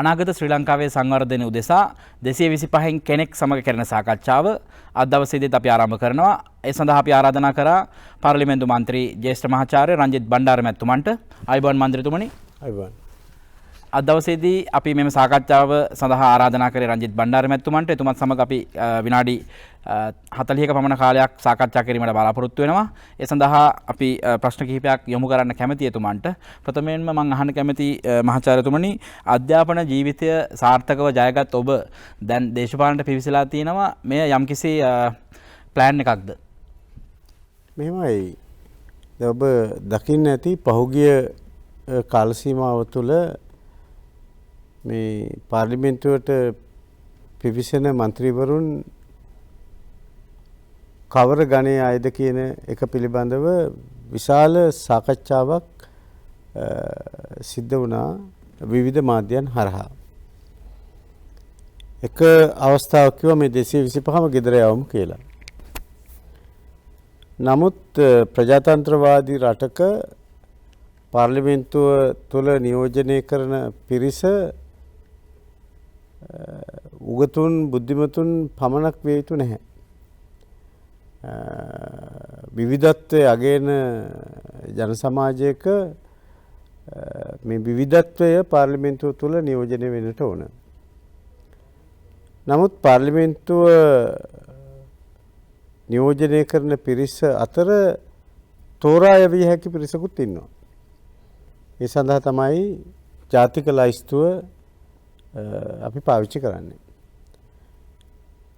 අනාගත ශ්‍රී ලංකාවේ සංවර්ධනය උදෙසා 225න් කෙනෙක් සමග කරන සාකච්ඡාව අද දවසේදීත් අපි ආරම්භ කරනවා. ඒ සඳහා අපි ආරාධනා කරා පාර්ලිමේන්තු මන්ත්‍රී ජ්‍යෙෂ්ඨ මහාචාර්ය රංජිත් බණ්ඩාර මැතිතුමන්ට. අයිබෝන් මන්ත්‍රීතුමනි. අයිබෝන්. අද දවසේදී අපි මෙම සාකච්ඡාව සඳහා ආරාධනා කරේ රංජිත් බණ්ඩාර මැතිතුමන්ට. එතුමත් සමග අපි විනාඩි 40ක පමණ කාලයක් සාකච්ඡා කිරීමට බලාපොරොත්තු වෙනවා. ඒ සඳහා අපි ප්‍රශ්න කිහිපයක් යොමු කරන්න කැමැති එතුමන්ට. ප්‍රථමයෙන්ම මම අහන්න කැමැති මහාචාර්යතුමනි, අධ්‍යාපන ජීවිතය සාර්ථකව ජයගත් ඔබ දැන් දේශපාලනට පිවිසලා තියෙනවා. මෙය යම්කිසි ප්ලෑන් එකක්ද? මෙහෙමයි. ඔබ දකින්න ඇති පහුගිය කාල සීමාව තුළ මේ පාර්ලිමේන්තුවට පිවිසෙන മന്ത്രിවරුන් කවර ගණයේ අයද කියන එක පිළිබඳව විශාල සාකච්ඡාවක් සිද්ධ වුණා විවිධ මාධ්‍යයන් හරහා. එක අවස්ථාවක් කිව්වා මේ 225ම ගෙදර යවමු කියලා. නමුත් ප්‍රජාතන්ත්‍රවාදී රටක පාර්ලිමේන්තුව තුළ නියෝජනය කරන පිරිස උගතුන් බුද්ධිමතුන් පමණක් විය යුතු නැහැ. විවිධත්වයේ අගයන ජන සමාජයක මේ විවිධත්වය පාර්ලිමේන්තුව තුළ නියෝජනය වෙන්නට ඕන. නමුත් පාර්ලිමේන්තුව නියෝජනය කරන පිරිස අතර තෝරා යවිය හැකි පිරිසකුත් ඉන්නවා. ඒ සඳහා තමයි ජාතික ලයිස්තුව අපි පාවිච්චි කරන්නේ.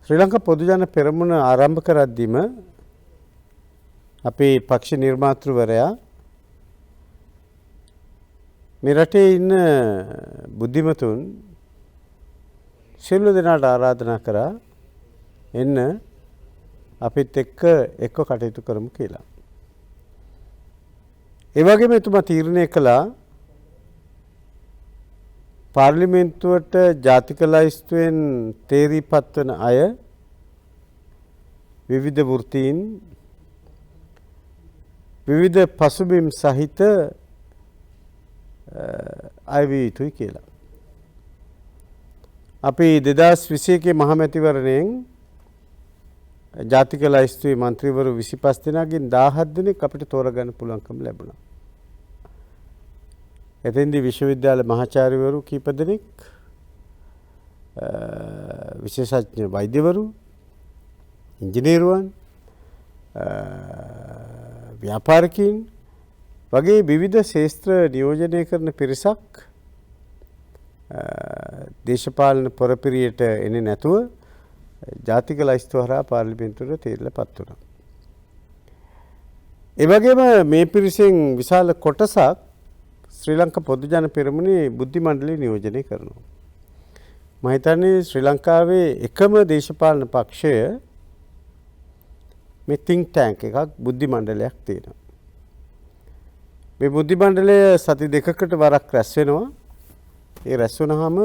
ශ්‍රී ලංකා පොදු ජන පෙරමුණ ආරම්භ කරද්දීම අපේ පක්ෂ නිර්මාතෘවරයා මේ රටේ ඉන්න බුද්ධිමතුන් සියලු දෙනාට ආරාධනා කරා එන්න අපිත් එක්ක කටයුතු කරමු කියලා. ඒ වගේම එතුමා තීරණය කළා පාර්ලිමේන්තුවට ජාතික ලයිස්තුවෙන් තේරීපත් වන අය විවිධ වෘත්තීන් විවිධ පසුබිම් සහිත අය විය යුතුයි කියලා. අපි 2021 මහමැතිවරණයෙන් ජාතික ලයිස්තුවේ മന്ത്രിවරු 25 දෙනාගෙන් 17 දෙනෙක් අපිට තෝරගන්න පුළුවන්කම ලැබුණා. එතෙන්දී විශ්වවිද්‍යාල මහාචාර්යවරු කීප දෙනෙක්, විශේෂඥ වෛද්‍යවරු, ඉංජිනේරුවන්, ව්‍යාපාරිකයින් වගේ විවිධ ශාස්ත්‍ර නියෝජනය කරන පිරිසක් දේශපාලන පොරපිරියට එන්නේ නැතුව ජාතික ලයිස්තුව හරහා පාර්ලිමේන්තුවට තීරණයපත් වුණා. ඒ වගේම මේ පිරිසෙන් විශාල කොටසක් ශ්‍රී ලංකා පොදු ජන පෙරමුණේ බුද්ධි මණ්ඩලය නියෝජනය කරනවා. මම හිතන්නේ ශ්‍රී ලංකාවේ එකම දේශපාලන පක්ෂය මේ think tank එකක් බුද්ධි මණ්ඩලයක් තියෙනවා. මේ බුද්ධි මණ්ඩලය සති දෙකකට වරක් රැස් වෙනවා. ඒ රැස් වුණාම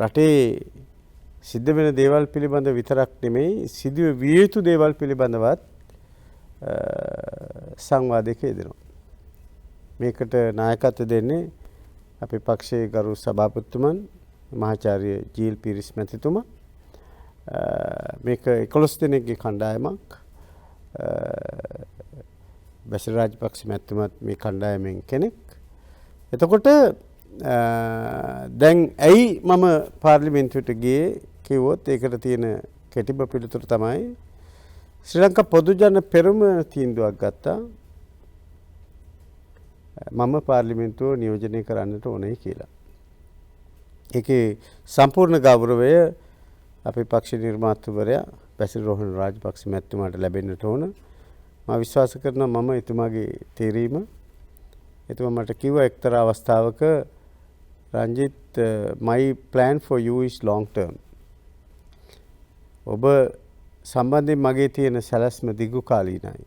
රටේ සිද්ධ වෙන දේවල් පිළිබඳ විතරක් නෙමෙයි සිදු විය යුතු දේවල් පිළිබඳවත් සංවාදයක යෙදෙනවා. මේකට නායකත්වය දෙන්නේ අපේ පක්ෂයේ ගරු සභාපතිතුමන් මහාචාර්ය ජීල් පීරිස් මැතිතුමා. මේක 11 දෙනෙක්ගේ කණ්ඩායමක්. බැසිල් රාජපක්ෂ මැතිතුමත් මේ කණ්ඩායමෙන් කෙනෙක්. එතකොට දැන් ඇයි මම පාර්ලිමේන්තුවට ගියේ කිව්වොත් ඒකට තියෙන කෙටිම පිළිතුර තමයි ශ්‍රී ලංකා පොදු ජන පෙරමුණ තීන්දුවක් ගත්තා මම පාර්ලිමේන්තුව නියෝජනය කරන්නට ඕනේ කියලා. ඒකේ සම්පූර්ණ ගෞරවය අපේ පක්ෂ නිර්මාතෘවරයා බැසිල් රෝහණ රාජපක්ෂ මැතිතුමාට ලැබෙන්නට ඕන. මම විශ්වාස කරනවා මම එතුමාගේ තීරීම එතුමා මට කිව්වා එක්තරා අවස්ථාවක Ranjith my plan for you is long term. ඔබ සම්බන්ධයෙන් මගේ තියෙන සැලැස්ම දිගු කාලීනයි.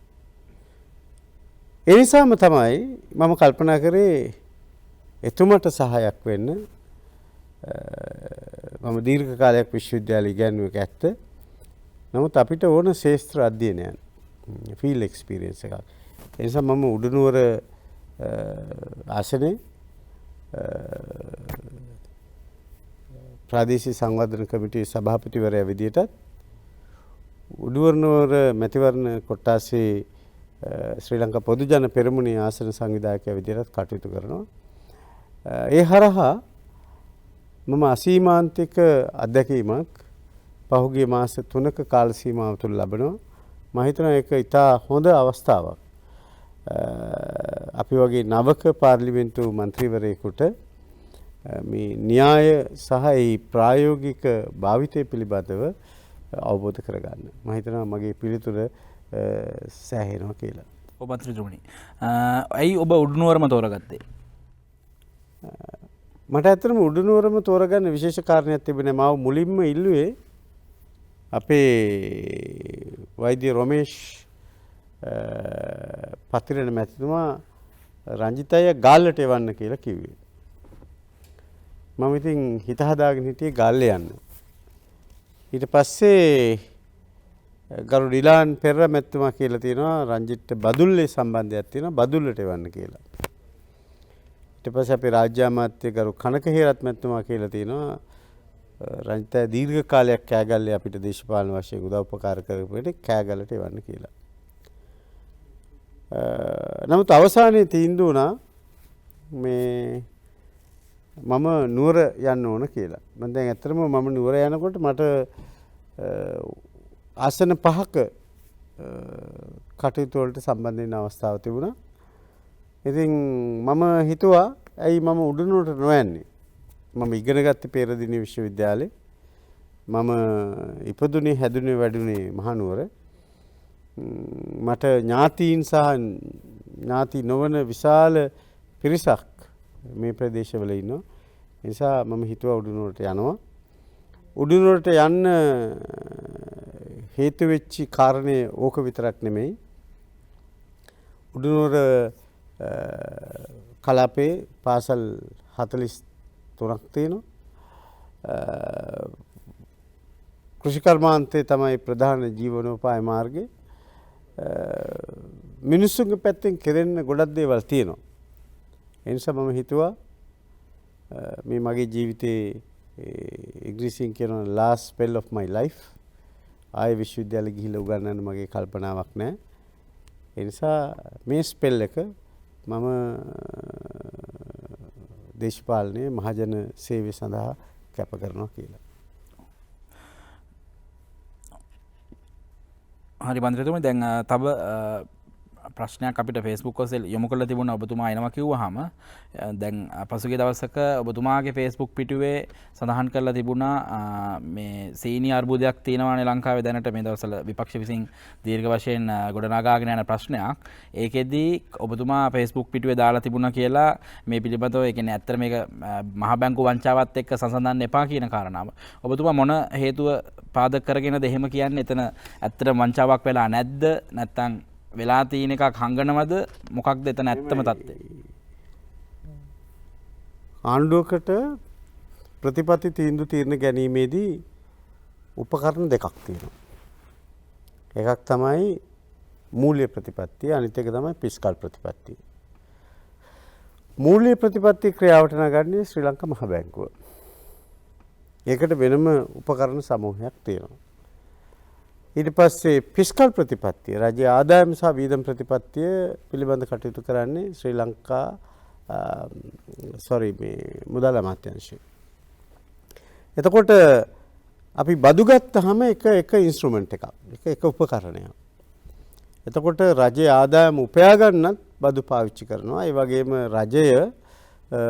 ඒ නිසාම තමයි මම කල්පනා කරේ එතුමට සහායක් වෙන්න. මම දීර්ඝ කාලයක් විශ්වවිද්‍යාලයේ ඉගෙනුව එක ඇත්ත. නමුත් අපිට ඕන ශාස්ත්‍ර අධ්‍යයනයන් ෆීල්ඩ් එක්ස්පීරියන්ස් එකක්. ඒ නිසා මම උඩනුවර ආසනේ ප්‍රාදේශීය සංවර්ධන කමිටුවේ සභාපතිවරයා විදිහටත් උඩුවරනවර මැතිවරණ කොට්ටාසේ ශ්‍රී ලංකා පොදු ජන පෙරමුණේ ආසන සංවිධායකයා විදිහටත් කටයුතු කරනවා. ඒ හරහා මම අසීමාන්තික අත්දැකීමක් පහුගිය මාස 3ක කාල සීමාව තුළ ලැබෙනවා. මම හිතනවා ඒක ඉතා හොඳ අවස්ථාවක්. අපි වගේ නවක පාර්ලිමේන්තු මන්ත්‍රීවරයෙකුට මේ න්‍යාය සහ ඒ ප්‍රායෝගික භාවිතය පිළිබඳව අවබෝධ කරගන්න. මම හිතනවා මගේ පිළිතුර සෑහෙනවා කියලා. ඔබ මන්ත්‍රීතුමනි, ඇයි ඔබ උඩුනුවරම තෝරගත්තේ? මට ඇත්තටම උඩුනුවරම තෝරගන්න විශේෂ කාරණයක් තිබුණේ. මාව මුලින්ම ඉල්ලුවේ අපේ වෛද්‍ය රොමේෂ් පතිරණ මැතිතුමා රංජිත් අයියා ගාල්ලට එවන්න කියලා කිව්වේ. මම ඉතින් හිත හදාගෙන හිටියේ ගාල්ලේ යන්න. ඊට පස්සේ ගරු ඩිලාන් පෙරේරා මැතිතුමා කියලා තියෙනවා රංජිත්ට බදුල්ලේ සම්බන්ධයක් තියෙනවා බදුල්ලට එවන්න කියලා. ඊට පස්සේ අපේ රාජ්‍ය අමාත්‍ය ගරු කනක හේරත් මැතිතුමා කියලා තියෙනවා රංජිත් දීර්ඝ කාලයක් කෑගල්ලේ අපිට දේශපාලන වශයෙන් උදව් උපකාර කරපු එක කෑගල්ලට එවන්න කියලා. නමුත් අවසානයේ තීන්දුව වුණා මේ මම නුවර යන්න ඕන කියලා. මම දැන් ඇත්තටම මම නුවර යනකොට මට ආසන 5ක කටයුතු වලට සම්බන්ධ වෙන අවස්ථාව තිබුණා. ඉතින් මම හිතුවා ඇයි මම උඩුනුවරට නොයන්නේ? මම ඉගෙන ගත්තේ පෙරදින විශ්වවිද්‍යාලේ. මම ඉපදුනේ හැදුනේ වැඩුනේ මහනුවර. මට ඥාතීන් සහ ඥාති නොවන විශාල පිරිසක් මේ ප්‍රදේශවල ඉන්නවා. ඒ නිසා මම හිතුවා උඩුනුවරට යනවා. උඩුනුවරට යන්න හේතු වෙච්ච කාරණේ ඕක විතරක් නෙමෙයි. උඩුනුවර කලාපේ පාසල් 43ක් තියෙනවා. කෘෂිකර්මාන්තයේ තමයි ප්‍රධාන ජීවනෝපාය මාර්ගය. මිනිස්සුන්ගේ පැත්තෙන් කෙරෙන්න ගොඩක් දේවල් තියෙනවා. ඒ නිසා මම හිතුවා මේ මගේ ජීවිතේ ඉංග්‍රීසියෙන් කියනවා last spell of my life. ආයෙ විශ්වවිද්‍යාලෙ ගිහිල්ලා උගන්වන්න මගේ කල්පනාවක් නැහැ. ඒ නිසා මේ ස්පෙල් එක මම දේශපාලනයේ මහජන සේවය සඳහා කැප කරනවා කියලා. හරි මන්ත්‍රීතුමනි, දැන් තව ප්‍රශ්නයක් අපිට ෆේස්බුක් ඔස්සේ යොමු කරලා තිබුණා. ඔබතුමා එනවා කිව්වහම දැන් පසුගිය දවසක ඔබතුමාගේ ෆේස්බුක් පිටුවේ සඳහන් කරලා තිබුණා මේ සීනි අර්බුදයක් තියෙනවානේ ලංකාවේ දැනට මේ දවස්වල විපක්ෂ විසින් දීර්ඝ වශයෙන් ගොඩනගාගෙන යන ප්‍රශ්නයක්. ඒකෙදී ඔබතුමා ෆේස්බුක් පිටුවේ දාලා තිබුණා කියලා මේ පිළිබඳව ඒ කියන්නේ ඇත්තට මේක මහ බැංකු වංචාවත් එක්ක සසඳන්න එපා කියන කාරණාව. ඔබතුමා මොන හේතුව පාදක කරගෙනද එහෙම කියන්නේ? එතන ඇත්තට වංචාවක් වෙලා නැද්ද? නැත්නම් වෙලා තියෙන එකක් හංගනවද? මොකක්ද එතන ඇත්තම තත්ත්වය? ආණ්ඩුවකට ප්‍රතිපත්ති තීන්දුව తీරන ගැනීමේදී උපකරණ දෙකක් තියෙනවා. එකක් තමයි මූල්‍ය ප්‍රතිපත්තිය, අනිත් එක තමයි ෆිස්කල් ප්‍රතිපත්තිය. මූල්‍ය ප්‍රතිපත්තිය ක්‍රියාවට නගන්නේ ශ්‍රී ලංකා මහ බැංකුව. ඒකට වෙනම උපකරණ සමූහයක් තියෙනවා. ඊට පස්සේ ෆිස්කල් ප්‍රතිපත්තිය, රජයේ ආදායම සහ වියදම් ප්‍රතිපත්තිය පිළිබඳ කටයුතු කරන්නේ ශ්‍රී ලංකා මුදල් අමාත්‍යාංශය. එතකොට අපි බදු ගත්තාම එක ඉන්ස්ට්‍රුමන්ට් එකක්, එක උපකරණයක්. එතකොට රජයේ ආදායම උපයා ගන්නත් බදු පාවිච්චි කරනවා. ඒ වගේම රජය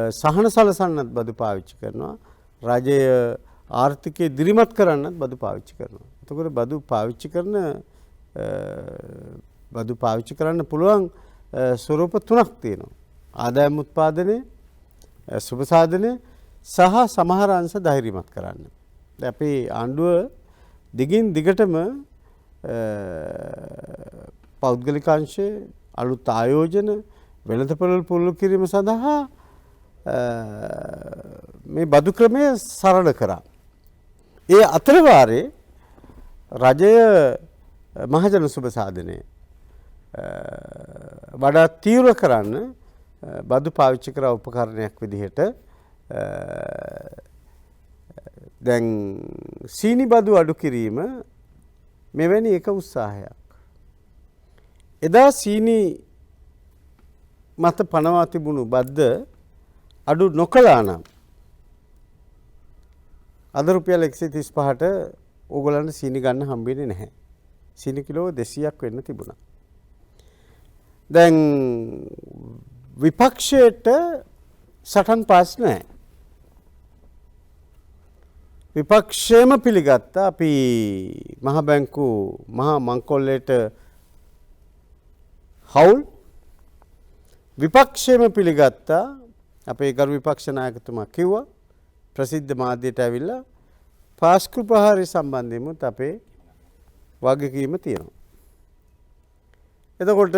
සහන සලසන්නත් බදු පාවිච්චි කරනවා. රජය ආර්ථිකය දිරිමත් කරන්නත් බදු පාවිච්චි කරනවා. එතකොට බදු පාවිච්චි කරන්න පුළුවන් ස්වරූප තුනක් තියෙනවා. ආදායම් උත්පාදනය, සුබසාධනය සහ සමහර අංශ ධෛර්යමත් කරන්න. දැන් අපේ ආණ්ඩුව දිගින් දිගටම පෞද්ගලික අංශයේ අලුත් ආයෝජන වෙළඳපොළ පුරුදු කිරීම සඳහා මේ බදු ක්‍රමය සරල කරා. ඒ අතර වාරේ රජය මහජන සුබසාධනය වඩා තීව්‍ර කරන්න බදු පාවිච්චි කර උපකරණයක් විදිහට දැන් සීනි බදු අඩු කිරීම මෙවැනි එක උත්සාහයක්. එදා සීනි මත පනවා තිබුණු බද්ද අඩු නොකළා නම් අද රුපියල් 135ට ඕගොල්ලන්ට සීනි ගන්න හම්බෙන්නේ නැහැ. සීනි කිලෝ 200ක් වෙන්න තිබුණා. දැන් විපක්ෂයට සටන් පාස් නැහැ. විපක්ෂයම පිළිගත්තා අපි මහ බැංකු මහා මංකොල්ලේට හවුල්. විපක්ෂයම පිළිගත්තා අපේ ගරු විපක්ෂ නායකතුමා කිව්වා ප්‍රසිද්ධ මාධ්‍යයට ඇවිල්ලා පාස්කු ප්‍රහාරය සම්බන්ධයෙන්මුත් අපේ වගකීම තියෙනවා. එතකොට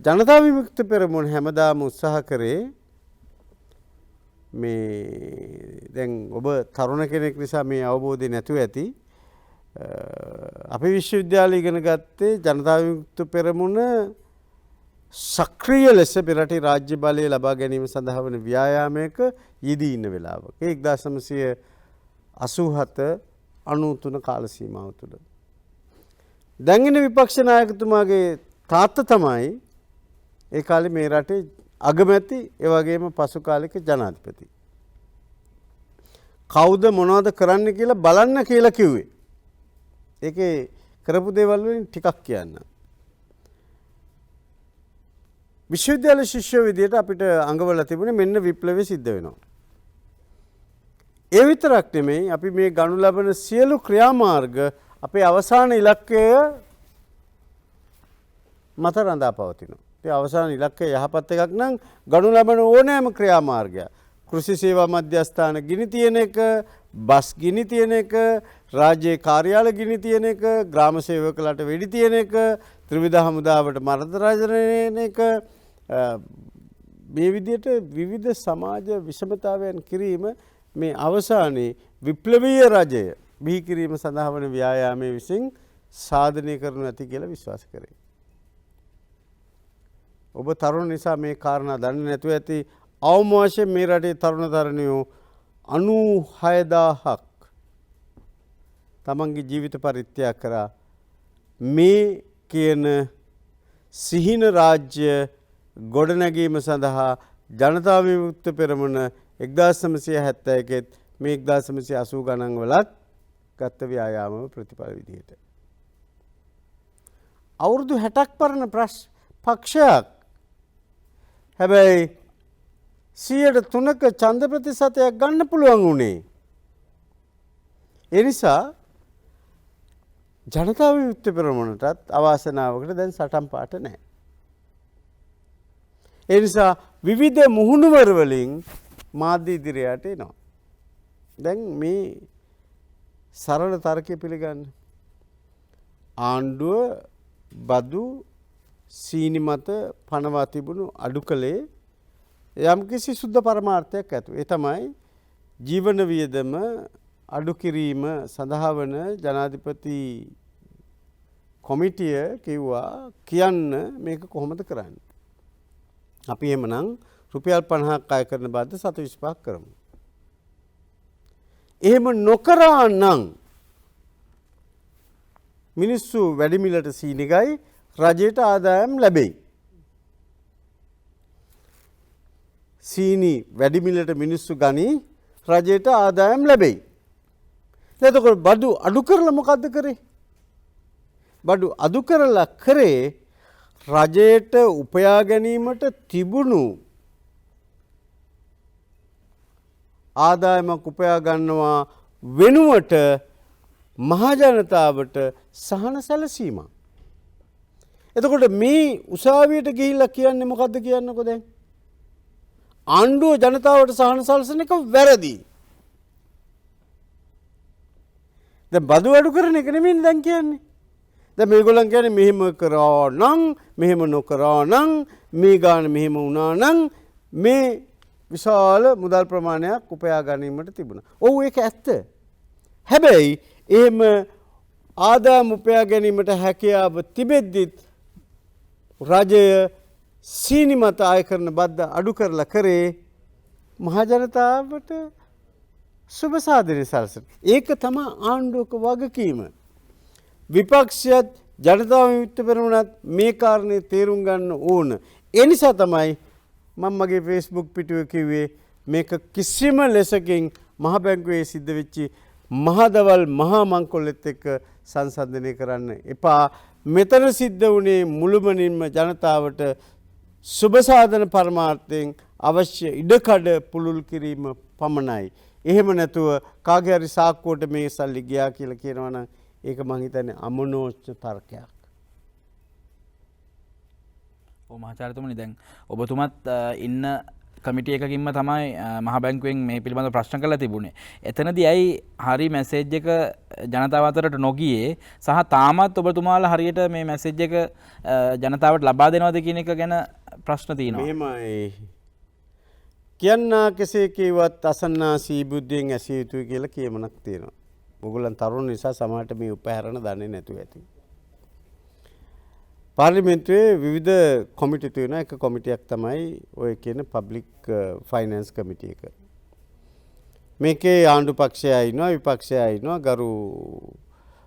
ජනතා විමුක්ති පෙරමුණ හැමදාම උත්සාහ කරේ මේ දැන් ඔබ තරුණ කෙනෙක් නිසා මේ අවබෝධය නැතුව ඇති. අපි විශ්වවිද්‍යාලය ඉගෙන ගත්තේ ජනතා විමුක්ති පෙරමුණ සක්‍රීය ලෙස පෙරටේ රාජ්‍ය බලය ලබා ගැනීම සඳහා වන ව්‍යායාමයක යෙදී ඉන්න වෙලාවක. 1987 93 කාල සීමාව තුළ. දැන් ඉන්න විපක්ෂ නායකතුමාගේ තාත්තා තමයි ඒ කාලේ මේ රටේ අගමැති ඒ වගේම පසු කාලික ජනාධිපති. කවුද මොනවද කරන්න කියලා බලන්න කියලා කිව්වේ. ඒකේ කරපු දේවල් වලින් ටිකක් කියන්න. විශ්වවිද්‍යාල ශිෂ්‍ය විදියට අපිට අඟවලා තිබුණේ මෙන්න විප්ලවය සිද්ධ වෙනවා. ඒ විතරක් නෙමෙයි අපි මේ ගනු ලබන සියලු ක්‍රියාමාර්ග අපේ අවසාන ඉලක්කය මත රඳා පවතිනවා. ඒ අවසාන ඉලක්කය යහපත් එකක් නම් ගනු ලබන ඕනෑම ක්‍රියාමාර්ගයක් කෘෂි සේවා මධ්‍යස්ථාන ගිනි තියන එක, බස් ගිනි තියන එක, රාජ්‍ය කාර්යාල ගිනි තියන එක, ග්‍රාම සේවකලට වෙඩි තියන එක, ත්‍රිවිධ හමුදාවට මරද රාජනයන එක මේ විදිහට විවිධ සමාජ විෂමතාවයන් කිරීම මේ අවසානයේ විප්ලවීය රජය බිහි කිරීම සඳහා වන ව්‍යායාමයේ විසින් සාධනය කරනු ඇති කියලා විශ්වාස කරේ. ඔබ තරුණ නිසා මේ කාරණා දන්නේ නැතුව ඇති. අවම වශයෙන් මේ රටේ තරුණ තරුණියෝ 96000ක් තමන්ගේ ජීවිත පරිත්‍යාග කරා මේ කියන සිහින රාජ්‍ය ගොඩනැගීම සඳහා ජනතා විමුක්ති පෙරමුණ 1971 මේ 1980 ගණන් වලත් ගත්ත ව්‍යායාම ප්‍රතිඵල විදිහට. අවුරුදු 60ක් පරණ පක්ෂයක්. හැබැයි 3%ක ඡන්ද ප්‍රතිශතයක් ගන්න පුළුවන් වුණේ. ඒ නිසා ජනතා විමුක්ති පෙරමුණටත් අවාසනාවකට දැන් සටන් පාට නැහැ. ඒ නිසා විවිධ මුහුණුවර වලින් මාධ්‍ය ඉදිරියට එනවා. දැන් මේ සරල තර්කය පිළිගන්න. ආණ්ඩුව බදු සීනි මත පනවා තිබුණු අඩු කලේ යම්කිසි සුද්ධ පරමාර්ථයක් ඇතු. ඒ තමයි ජීවන වියදම අඩු කිරීම සඳහා වන ජනාධිපති කොමිටිය කිව්වා කියන්න මේක කොහොමද කරන්නේ. අපි එහෙමනම් රුපියල් 50ක් අය කරන බද්ද 725ක් කරමු. එහෙම නොකරා නම් මිනිස්සු වැඩි මිලට සීනි ගයි රජයට ආදායම් ලැබෙයි. සීනි වැඩි මිලට මිනිස්සු ගනි රජයට ආදායම් ලැබෙයි. එතකොට බඩු අඩු කරලා මොකද්ද කරේ? බඩු අඩු කරලා කරේ රජයට උපයා ගැනීමට තිබුණු ආදායමක් උපයා ගන්නවා වෙනුවට මහජනතාවට සහන සැලසීම. එතකොට මේ උසාවියට ගිහිල්ලා කියන්නේ මොකද්ද කියන්නකෝ දැන්? ආණ්ඩුව ජනතාවට සහන සැලසෙන එක වැරදි. දැන් බදු අඩු කරන එක නෙමෙයි දැන් කියන්නේ. දැන් මේගොල්ලන් කියන්නේ මෙහෙම කරා නම් මෙහෙම නොකරා නම් මේ ගාන මෙහෙම වුණා නම් මේ විශාල මුදල් ප්‍රමාණයක් උපයා ගැනීමට තිබුණා. ඔව් ඒක ඇත්ත. හැබැයි එහෙම ආදායම් උපයා ගැනීමට හැකියාව තිබෙද්දිත් රජය සීනි මත ආය කරන බද්ද අඩු කරලා කරේ මහජනතාවට සුබ සාධනය සලසන. ඒක තමයි ආණ්ඩුවක වගකීම. විපක්ෂයත් ජනතාව විමුක්ත පෙරමුණත් මේ කාරණේ තේරුම් ගන්න ඕන. ඒ නිසා තමයි මම මගේ Facebook පිටුවේ කිව්වේ මේක කිසිම ලෙසකින් මහ බැංකුවේ සිද්ධ වෙච්චි මහදවල් මහා මංකොල්ලෙත් එක්ක සංසන්දනය කරන්න එපා. මෙතන සිද්ධ වුණේ මුළුමනින්ම ජනතාවට සුබ සාධන පරමාර්ථයෙන් අවශ්‍ය ඉඩකඩ පුළුල් කිරීම පමණයි. එහෙම නැතුව කාගේ හරි සාක්කුවට මේ සල්ලි ගියා කියලා කියනවා නම් ඒක මං හිතන්නේ අමනෝච්ච තර්කයක්. ඔව් මහාචාර්යතුමනි දැන් ඔබතුමත් ඉන්න කමිටි එකකින්ම තමයි මහ බැංකුවෙන් මේ පිළිබඳව ප්‍රශ්න කරලා තිබුණේ. එතනදී ඇයි හරි මැසේජ් එක ජනතාව අතරට නොගියේ සහ තාමත් ඔබතුමාලා හරියට මේ මැසේජ් එක ජනතාවට ලබා දෙනවද කියන එක ගැන ප්‍රශ්න තියෙනවා. මෙහෙමයි. කියන්නා කෙසේ කීවත් අසන්නා සීබුද්ධියෙන් ඇසිය යුතුයි කියලා කියමනක් තියෙනවා. ඔයගොල්ලන් තරුණ නිසා සමහරට මේ උපහැරණ දන්නේ නැතුව ඇති. පාර්ලිමේන්තුවේ විවිධ කොමිටි තියෙනවා. එක කොමිටියක් තමයි ඔය කියන පබ්ලික් ෆයිනෑන්ස් කමිටි එක. මේකේ ආණ්ඩු පක්ෂයයි ඉන්නවා විපක්ෂයයි ඉන්නවා. ගරු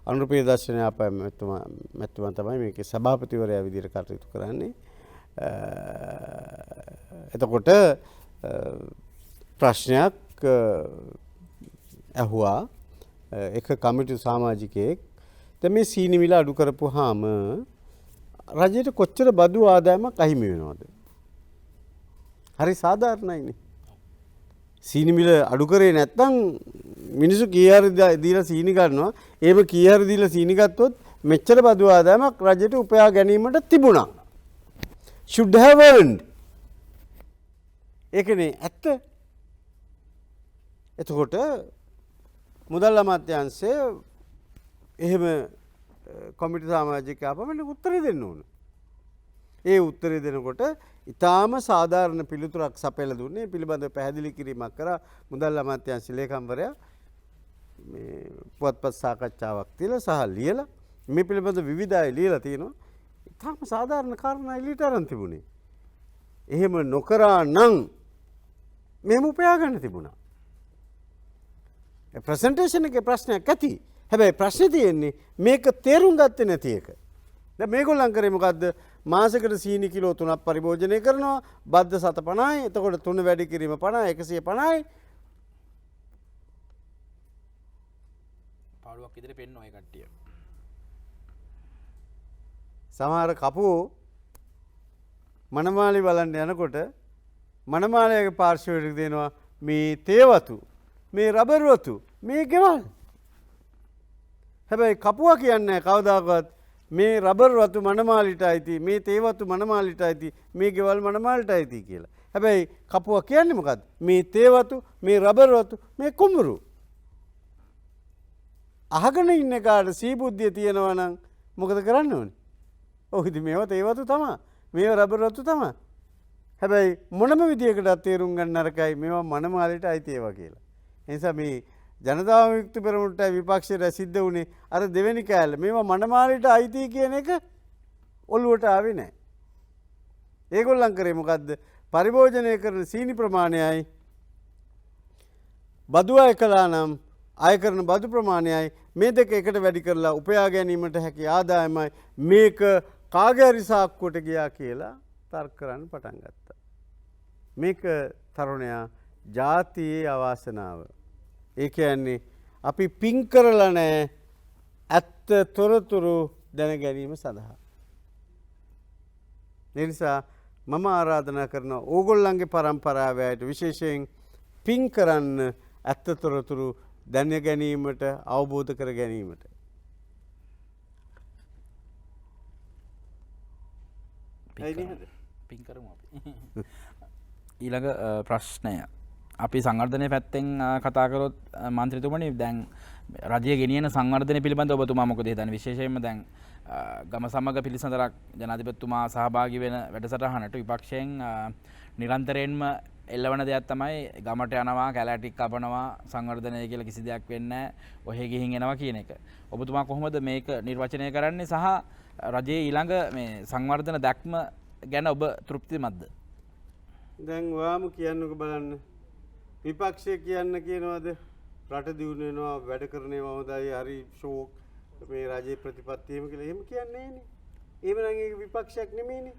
අනුරපියදර්ශන ආපෑ මැතිතුමා තමයි මේකේ සභාපතිවරයා විදිහට කටයුතු කරන්නේ. එතකොට ප්‍රශ්නයක් ඇහුවා එක කමිටු සමාජිකයෙක් දැන් මේ සීනි මිල අඩු කරපුවාම රජයට කොච්චර බදු ආදායමක් අහිමි වෙනවද? හරි සාධාරණයිනේ. සීනි මිල අඩු කරේ නැත්නම් මිනිස්සු කී හරි දීලා සීනි ගන්නවා. එහෙම කී හරි දීලා සීනි ගත්තොත් මෙච්චර බදු ආදායමක් රජයට උපයා ගැනීමට තිබුණා. should have earned. ඒකනේ ඇත්ත. එතකොට මුදල් අමාත්‍යාංශය එහෙම කොමිටි සමාජිකයා අපමණ උත්තරේ දෙන්න ඕන. ඒ උත්තරේ දෙනකොට ඊටාම සාධාරණ පිළිතුරක් සපයලා දුන්නේ පිළිබඳව පැහැදිලි කිරීමක් කරා මුදල් අමාත්‍යාංශ ලේකම්වරයා මේ පුවත්පත් සාකච්ඡාවක් තියලා සහ ලියලා මේ පිළිබඳව විවිධ අය ලියලා තිනවා. ඊටාම සාධාරණ කාරණා එළියට අරන් තිබුණේ. එහෙම නොකරා නම් මෙහෙම උපයා ගන්න තිබුණා. ප්‍රසන්ටේෂන් එකේ ප්‍රශ්නයක් ඇති. හැබැයි ප්‍රශ්නේ තියෙන්නේ මේක තේරුම් ගත්තේ නැති එක. දැන් මේගොල්ලන් කරේ මොකද්ද? මාසෙකට සීනි කිලෝ 3ක් පරිභෝජනය කරනවා. බද්ද 750යි. එතකොට 3 වැඩි කිරීම 50 150යි. පාඩුවක් ඉදිරිය පෙන්නවා ඒ කට්ටිය. සමහර කපුවෝ මනමාලි බලන්න යනකොට මනමාලයගේ පාර්ශවයට දෙනවා මේ තේවතු මේ රබර් වතු මේ ගෙවල්. හැබැයි කපුවා කියන්නේ කවදාකවත් මේ රබර් වතු මනමාලිට අයිති මේ තේවතු මනමාලිට අයිති මේ ගෙවල් මනමාලිට අයිති කියලා. හැබැයි කපුවා කියන්නේ මොකද්ද? මේ තේවතු මේ රබර් වතු මේ කුඹුරු. අහගෙන ඉන්න කාට සීබුද්ධිය තියෙනවා නම් මොකද කරන්න ඕනේ? ඔව් ඉතින් මේවා තේවතු තමයි. මේවා රබර් වතු තමයි. හැබැයි මොනම විදියකටත් තේරුම් ගන්න නරකයි මේවා මනමාලිට අයිති ඒවා කියලා. ඒ නිසා මේ ජනතාව විමුක්ති පෙරමුණට විපක්ෂයට සිද්ධ වුණේ අර දෙවෙනි කෑල්ල. මේවා මනමාලිට අයිති කියන එක ඔළුවට ආවේ නැහැ. ඒගොල්ලන් කරේ මොකද්ද? පරිභෝජනය කරන සීනි ප්‍රමාණයයි බදු අය කළා නම් අය කරන බදු ප්‍රමාණයයි මේ දෙක එකට වැඩි කරලා උපයා ගැනීමට හැකි ආදායමයි මේක කාගේ හරි සාක්කුවට ගියා කියලා තර්ක කරන්න පටන් ගත්තා. මේක තරුණයා ජාතියේ අවාසනාව. ඒ කියන්නේ අපි පින් කරලා නැහැ ඇත්ත තොරතුරු දැන ගැනීම සඳහා. ඒ නිසා මම ආරාධනා කරනවා ඕගොල්ලන්ගේ පරම්පරාව ඇයට විශේෂයෙන් පින් කරන්න ඇත්ත තොරතුරු දැන ගැනීමට අවබෝධ කර ගැනීමට. පින් කරමු අපි. ඊළඟ ප්‍රශ්නය අපි සංවර්ධනය පැත්තෙන් කතා කරොත් මන්ත්‍රීතුමනි දැන් රජය ගෙනියන සංවර්ධනය පිළිබඳව ඔබතුමා මොකද හිතන්නේ? විශේෂයෙන්ම දැන් ගම සමග පිළිසඳරක් ජනාධිපතිතුමා සහභාගී වෙන වැඩසටහනට විපක්ෂයෙන් නිරන්තරයෙන්ම එල්ලවන දෙයක් තමයි ගමට යනවා කැලෑටික් කපනවා සංවර්ධනය කියලා කිසි දෙයක් වෙන්නේ නැහැ ඔහෙ ගිහින් එනවා කියන එක. ඔබතුමා කොහොමද මේක නිර්වචනය කරන්නේ සහ රජයේ ඊළඟ මේ සංවර්ධන දැක්ම ගැන ඔබ තෘප්තිමත්ද? දැන් ඔයාම කියන්නකෝ බලන්න. විපක්ෂය කියන්න කියනවාද රට දියුණු වෙනවා වැඩ කරන ඒවා හොඳයි හරි ෂෝක් මේ රජයේ ප්‍රතිපත්තිය එහෙම කියලා එහෙම කියන්නේ නෑනේ. එහෙම නම් ඒක විපක්ෂයක් නෙමෙයිනේ.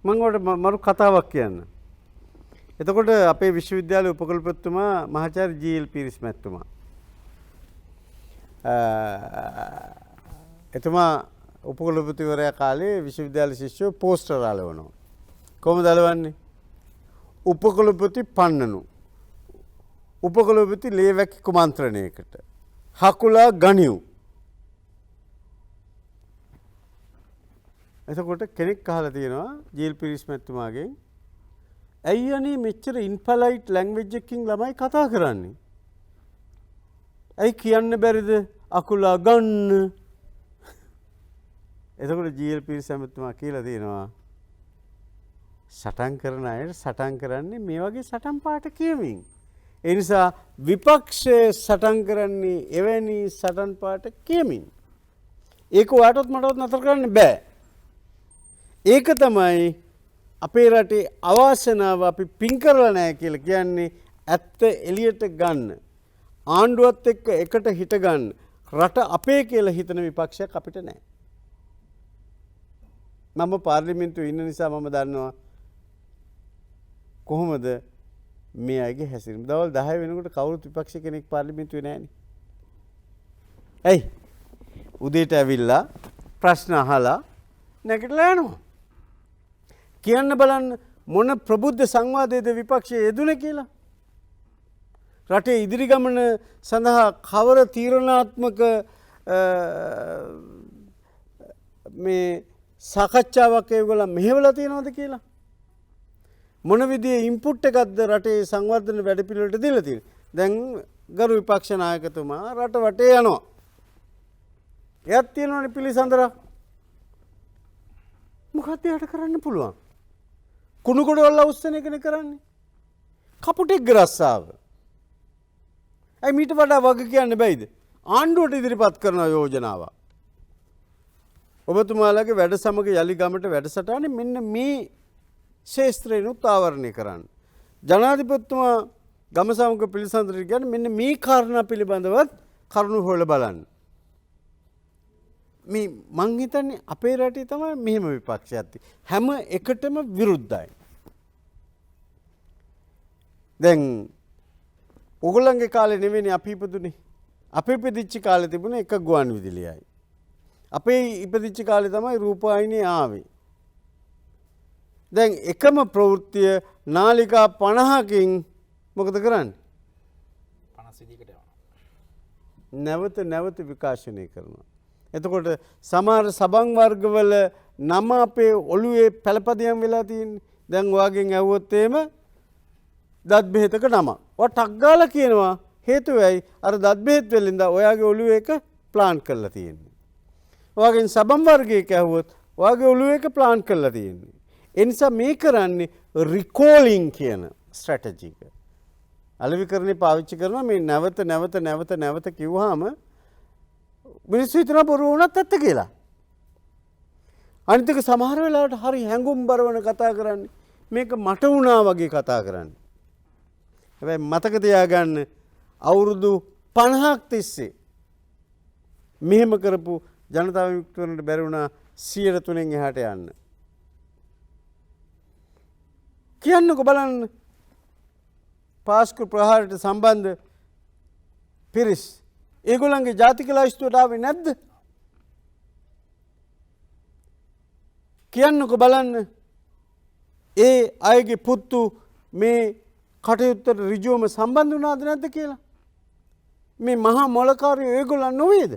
මම ඔයාලට මරු කතාවක් කියන්න. එතකොට අපේ විශ්වවිද්‍යාලයේ උපකුලපතිතුමා මහාචාර්ය ජී.එල්. පීරිස් මැතිතුමා. එතුමා උපකුලපතිවරයා කාලේ විශ්වවිද්‍යාල ශිෂ්‍යෝ පෝස්ටර් අලවනවා. කොහොමද අලවන්නේ? උපකුලපති පන්නනු. උපකුලපති ලේවැකි කුමන්ත්‍රණයකට. හකුලා ගනිව්. එතකොට කෙනෙක් අහලා තියෙනවා ජී.එල්. පීරිස් මැතිතුමාගෙන් ඇයි අනේ මෙච්චර ඉන්පලයිට් ලැන්ග්වේජ් එකකින් ළමයි කතා කරන්නේ? ඇයි කියන්න බැරිද අකුලා ගන්න? එතකොට ජී.එල්. පීරිස් මැතිතුමා කියලා තියෙනවා සටන් කරන අයට සටන් කරන්නේ මේ වගේ සටන් පාට කියමින්. ඒ නිසා විපක්ෂයේ සටන් කරන්නේ එවැනි සටන් පාට කියමින්. ඒක ඔයාටත් මටත් නතර කරන්න බෑ. ඒක තමයි අපේ රටේ අවාසනාව අපි පින් කරලා නැහැ කියලා කියන්නේ ඇත්ත එළියට ගන්න. ආණ්ඩුවත් එක්ක එකට හිට ගන්න. රට අපේ කියලා හිතන විපක්ෂයක් අපිට නැහැ. මම පාර්ලිමේන්තුවේ ඉන්න නිසා මම දන්නවා කොහොමද මේ අයගේ හැසිරීම. දවල් 10 වෙනකොට කවුරුත් විපක්ෂ කෙනෙක් පාර්ලිමේන්තුවේ නැහැනේ. ඇයි? උදේට ඇවිල්ලා ප්‍රශ්න අහලා නැගිටලා යනවා. කියන්න බලන්න මොන ප්‍රබුද්ධ සංවාදයේද විපක්ෂයේ යෙදුනේ කියලා. රටේ ඉදිරි ගමන සඳහා කවර තීරණාත්මක මේ සාකච්ඡාවක් ඒගොල්ලෝ මෙහෙवला තියනවද කියලා. මොන විදිහේ ඉන්පුට් එකක්ද රටේ සංවර්ධන වැඩපිළිවෙලට දීලා තියෙන්නේ. දැන් ගරු විපක්ෂ නායකතුමා රට වටේ යනවා. එයත් තියෙනවනේ පිළිසඳරක්. මොකක්ද යට කරන්න පුළුවන්? කුණු ගොඩවල් අවුස්සන එකනේ කරන්නේ. කපුටෙක් රස්සාව. ඇයි මීට වඩා වග කියන්න බැයිද? ආණ්ඩුවට ඉදිරිපත් කරන යෝජනාව. ඔබතුමාලගේ වැඩ සමග යලි ගමට වැඩසටහනේ මෙන්න මේ ශේස්ත්‍රයනුත් ආවරණය කරන්න. ජනාධිපතිතුමා ගම සමග පිළිසඳර කියන්නේ මෙන්න මේ කාරණා පිළිබඳවත් කරුණු හොයලා බලන්න. මේ මං හිතන්නේ අපේ රටේ තමයි මෙහෙම විපක්ෂයක් තියෙන්නේ. හැම එකටම විරුද්ධයි. දැන් ඕගොල්ලන්ගේ කාලේ නෙවෙයි අපි ඉපදුනේ. අපි ඉපදිච්ච කාලේ තිබුණේ එක ගුවන් විදුලියයි. අපේ ඉපදිච්ච කාලේ තමයි රූපවාහිනිය ආවේ. දැන් එකම ප්‍රවෘත්තිය නාලිකා 50කින් මොකද කරන්නේ? 50 විදිහකට යනවා. නැවත නැවත විකාශනය කරනවා. එතකොට සමහර සබන් වර්ගවල නම අපේ ඔළුවේ පළපදියම් වෙලා තියෙන්නේ. දැන් ඔයාගෙන් ඇහුවොත් එහෙම දත් බෙහෙතක නම. ඔයා ටක් ගාලා කියනවා හේතුවයි අර දත් බෙහෙත් වලින්ද ඔයාගේ ඔළුවේ එක ප්ලාන් කරලා තියෙන්නේ. ඔයාගෙන් සබන් වර්ගයක ඇහුවොත් ඔයාගේ ඔළුවේ එක ප්ලාන් කරලා තියෙන්නේ. ඒ නිසා මේ කරන්නේ රිකෝලින් කියන ස්ට්‍රැටජි එක. අලෙවිකරණේ පාවිච්චි කරනවා මේ නැවත කිව්වහම මිනිස්සු හිතන බොරු වුණත් ඇත්ත කියලා. අනිත් එක සමහර වෙලාවට හරි හැඟුම්බර වෙන කතා කරන්නේ. මේක මට වුණා වගේ කතා කරන්නේ. හැබැයි මතක තියාගන්න අවුරුදු 50ක් තිස්සේ මෙහෙම කරපු ජනතා විමුක්තිවරණට බැරි වුණා 103න් එහාට යන්න. කියන්නකෝ බලන්න පාස්කු ප්‍රහාරයට සම්බන්ධ පිරිස් ඒගොල්ලන්ගේ ජාතික ලයිස්තුවට ආවේ නැද්ද? කියන්නකෝ බලන්න ඒ අයගේ පුත්තු මේ කටයුත්තට ඍජුවම සම්බන්ධ වුණාද නැද්ද කියලා? මේ මහා මොලකාරයෝ ඒගොල්ලන් නොවේද?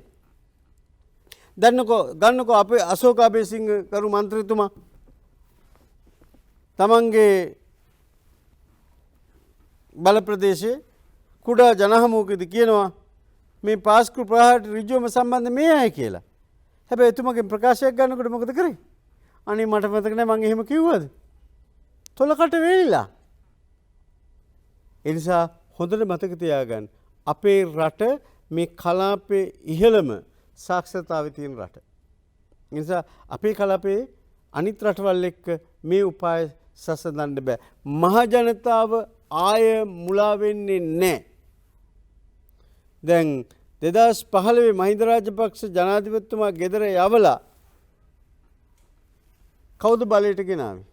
ගන්නකෝ අපේ අශෝක අබේසිංහ කරු මන්ත්‍රීතුමා තමන්ගේ බල ප්‍රදේශයේ කුඩා ජනහමුවකදී කියනවා මේ පාස්කු ප්‍රහාරයට ඍජුවම සම්බන්ධ මේ අය කියලා. හැබැයි එතුමගෙන් ප්‍රකාශයක් ගන්නකොට මොකද කරේ? අනේ මට මතක නැහැ මං එහෙම කිව්වද? තොලකට වේලිලා. ඒ නිසා හොඳට මතක තියාගන්න අපේ රට මේ කලාපයේ ඉහළම සාක්ෂරතාවයේ තියෙන රට. ඒ නිසා අපේ කලාපයේ අනිත් රටවල් එක්ක මේ උපාය සසඳන්න බෑ. මහ ජනතාව ආය මුලා වෙන්නේ නැහැ. දැන් 2015 මහින්ද රාජපක්ෂ ජනාධිපතිතුමා ගෙදර යවලා කවුද බලයට ගෙනාවේ?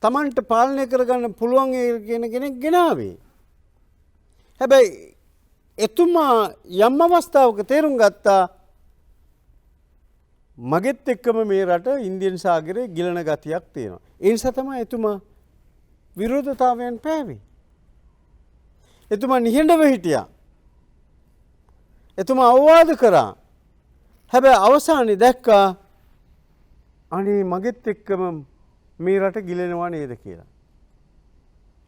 Tamanට පාලනය කරගන්න පුළුවන් කියන කෙනෙක් ගෙනාවේ. හැබැයි එතුමා යම් අවස්ථාවක තේරුම් ගත්තා මගෙත් එක්කම මේ රට ඉන්දියන් සාගරේ ගිලන ගතියක් තියෙනවා. ඒ නිසා තමයි එතුමා විරෝධතාවයන් පෑවේ. එතුමා නිහඬව හිටියා. එතුමා අවවාද කරා. හැබැයි අවසානයේ දැක්කා අනේ මගෙත් එක්කම මේ රට ගිලෙනවා නේද කියලා.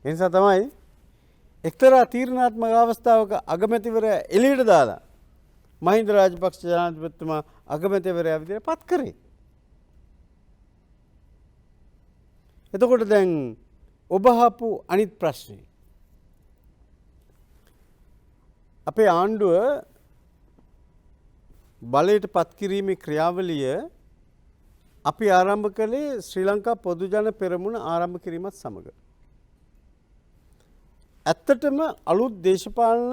ඒ නිසා තමයි එක්තරා තීරණාත්මක අවස්ථාවක අගමැතිවරයා එළියට දාලා මහින්ද රාජපක්ෂ ජනාධිපතිතුමා අගමැතිවරයා විදිහට පත් කරේ. එතකොට දැන් ඔබ අහපු අනිත් ප්‍රශ්නේ අපේ ආණ්ඩුව බලයට පත් කිරීමේ ක්‍රියාවලිය අපි ආරම්භ කළේ ශ්‍රී ලංකා පොදු ජන පෙරමුණ ආරම්භ කිරීමත් සමග. ඇත්තටම අලුත් දේශපාලන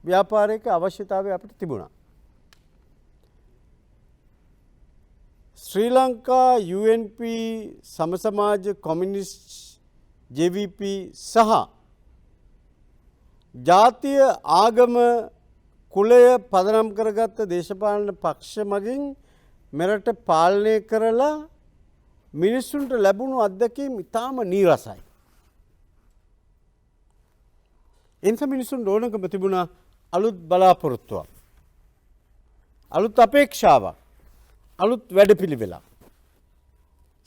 ව්‍යාපාරයක අවශ්‍යතාවය අපිට තිබුණා. ශ්‍රී ලංකා UNP සමසමාජ කොමියුනිස්ට් JVP සහ ජාතිය ආගම කුලය පදනම් කරගත්ත දේශපාලන පක්ෂ මගින් මෙරට පාලනය කරලා මිනිස්සුන්ට ලැබුණු අත්දැකීම් ඉතාම නීරසයි. එනිසා මිනිසුන් ඕනකම තිබුණා අලුත් බලාපොරොත්තුවක්. අලුත් අපේක්ෂාවක්. අලුත් වැඩපිළිවෙලක්.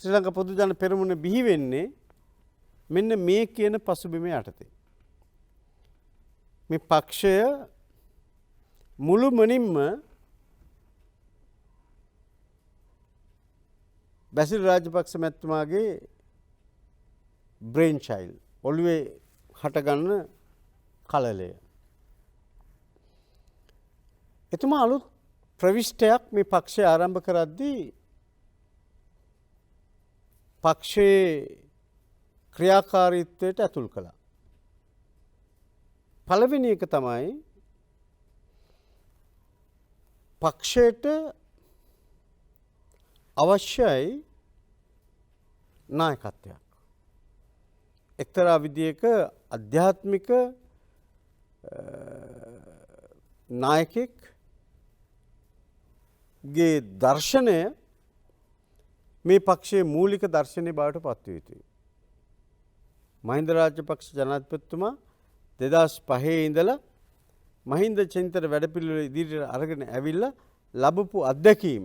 ශ්‍රී ලංකා පොදු ජන පෙරමුණ බිහි වෙන්නේ මෙන්න මේ කියන පසුබිම යටතේ. මේ පක්ෂය මුළුමනින්ම බැසිල් රාජපක්ෂ මැතිතුමාගේ බ්‍රේන් චයිල්ඩ් ඔළුවේ හටගන්න කලලය. එතුමා අලුත් ප්‍රවිෂ්ටයක් මේ පක්ෂය ආරම්භ කරද්දී පක්ෂයේ ක්‍රියාකාරීත්වයට ඇතුල් කළා. පළවෙනි එක තමයි පක්ෂයට අවශ්‍යයි නායකත්වයක්. එක්තරා විදියක අධ්‍යාත්මික නායකෙක්ගේ දර්ශනය මේ පක්ෂයේ මූලික දර්ශනය බවට පත්විය යුතුයි. මහින්ද රාජපක්ෂ ජනාධිපතිතුමා 2005 ඉඳලා මහින්ද චින්තන වැඩපිළිවෙල ඉදිරියට අරගෙන ඇවිල්ලා ලැබපු අත්දැකීම්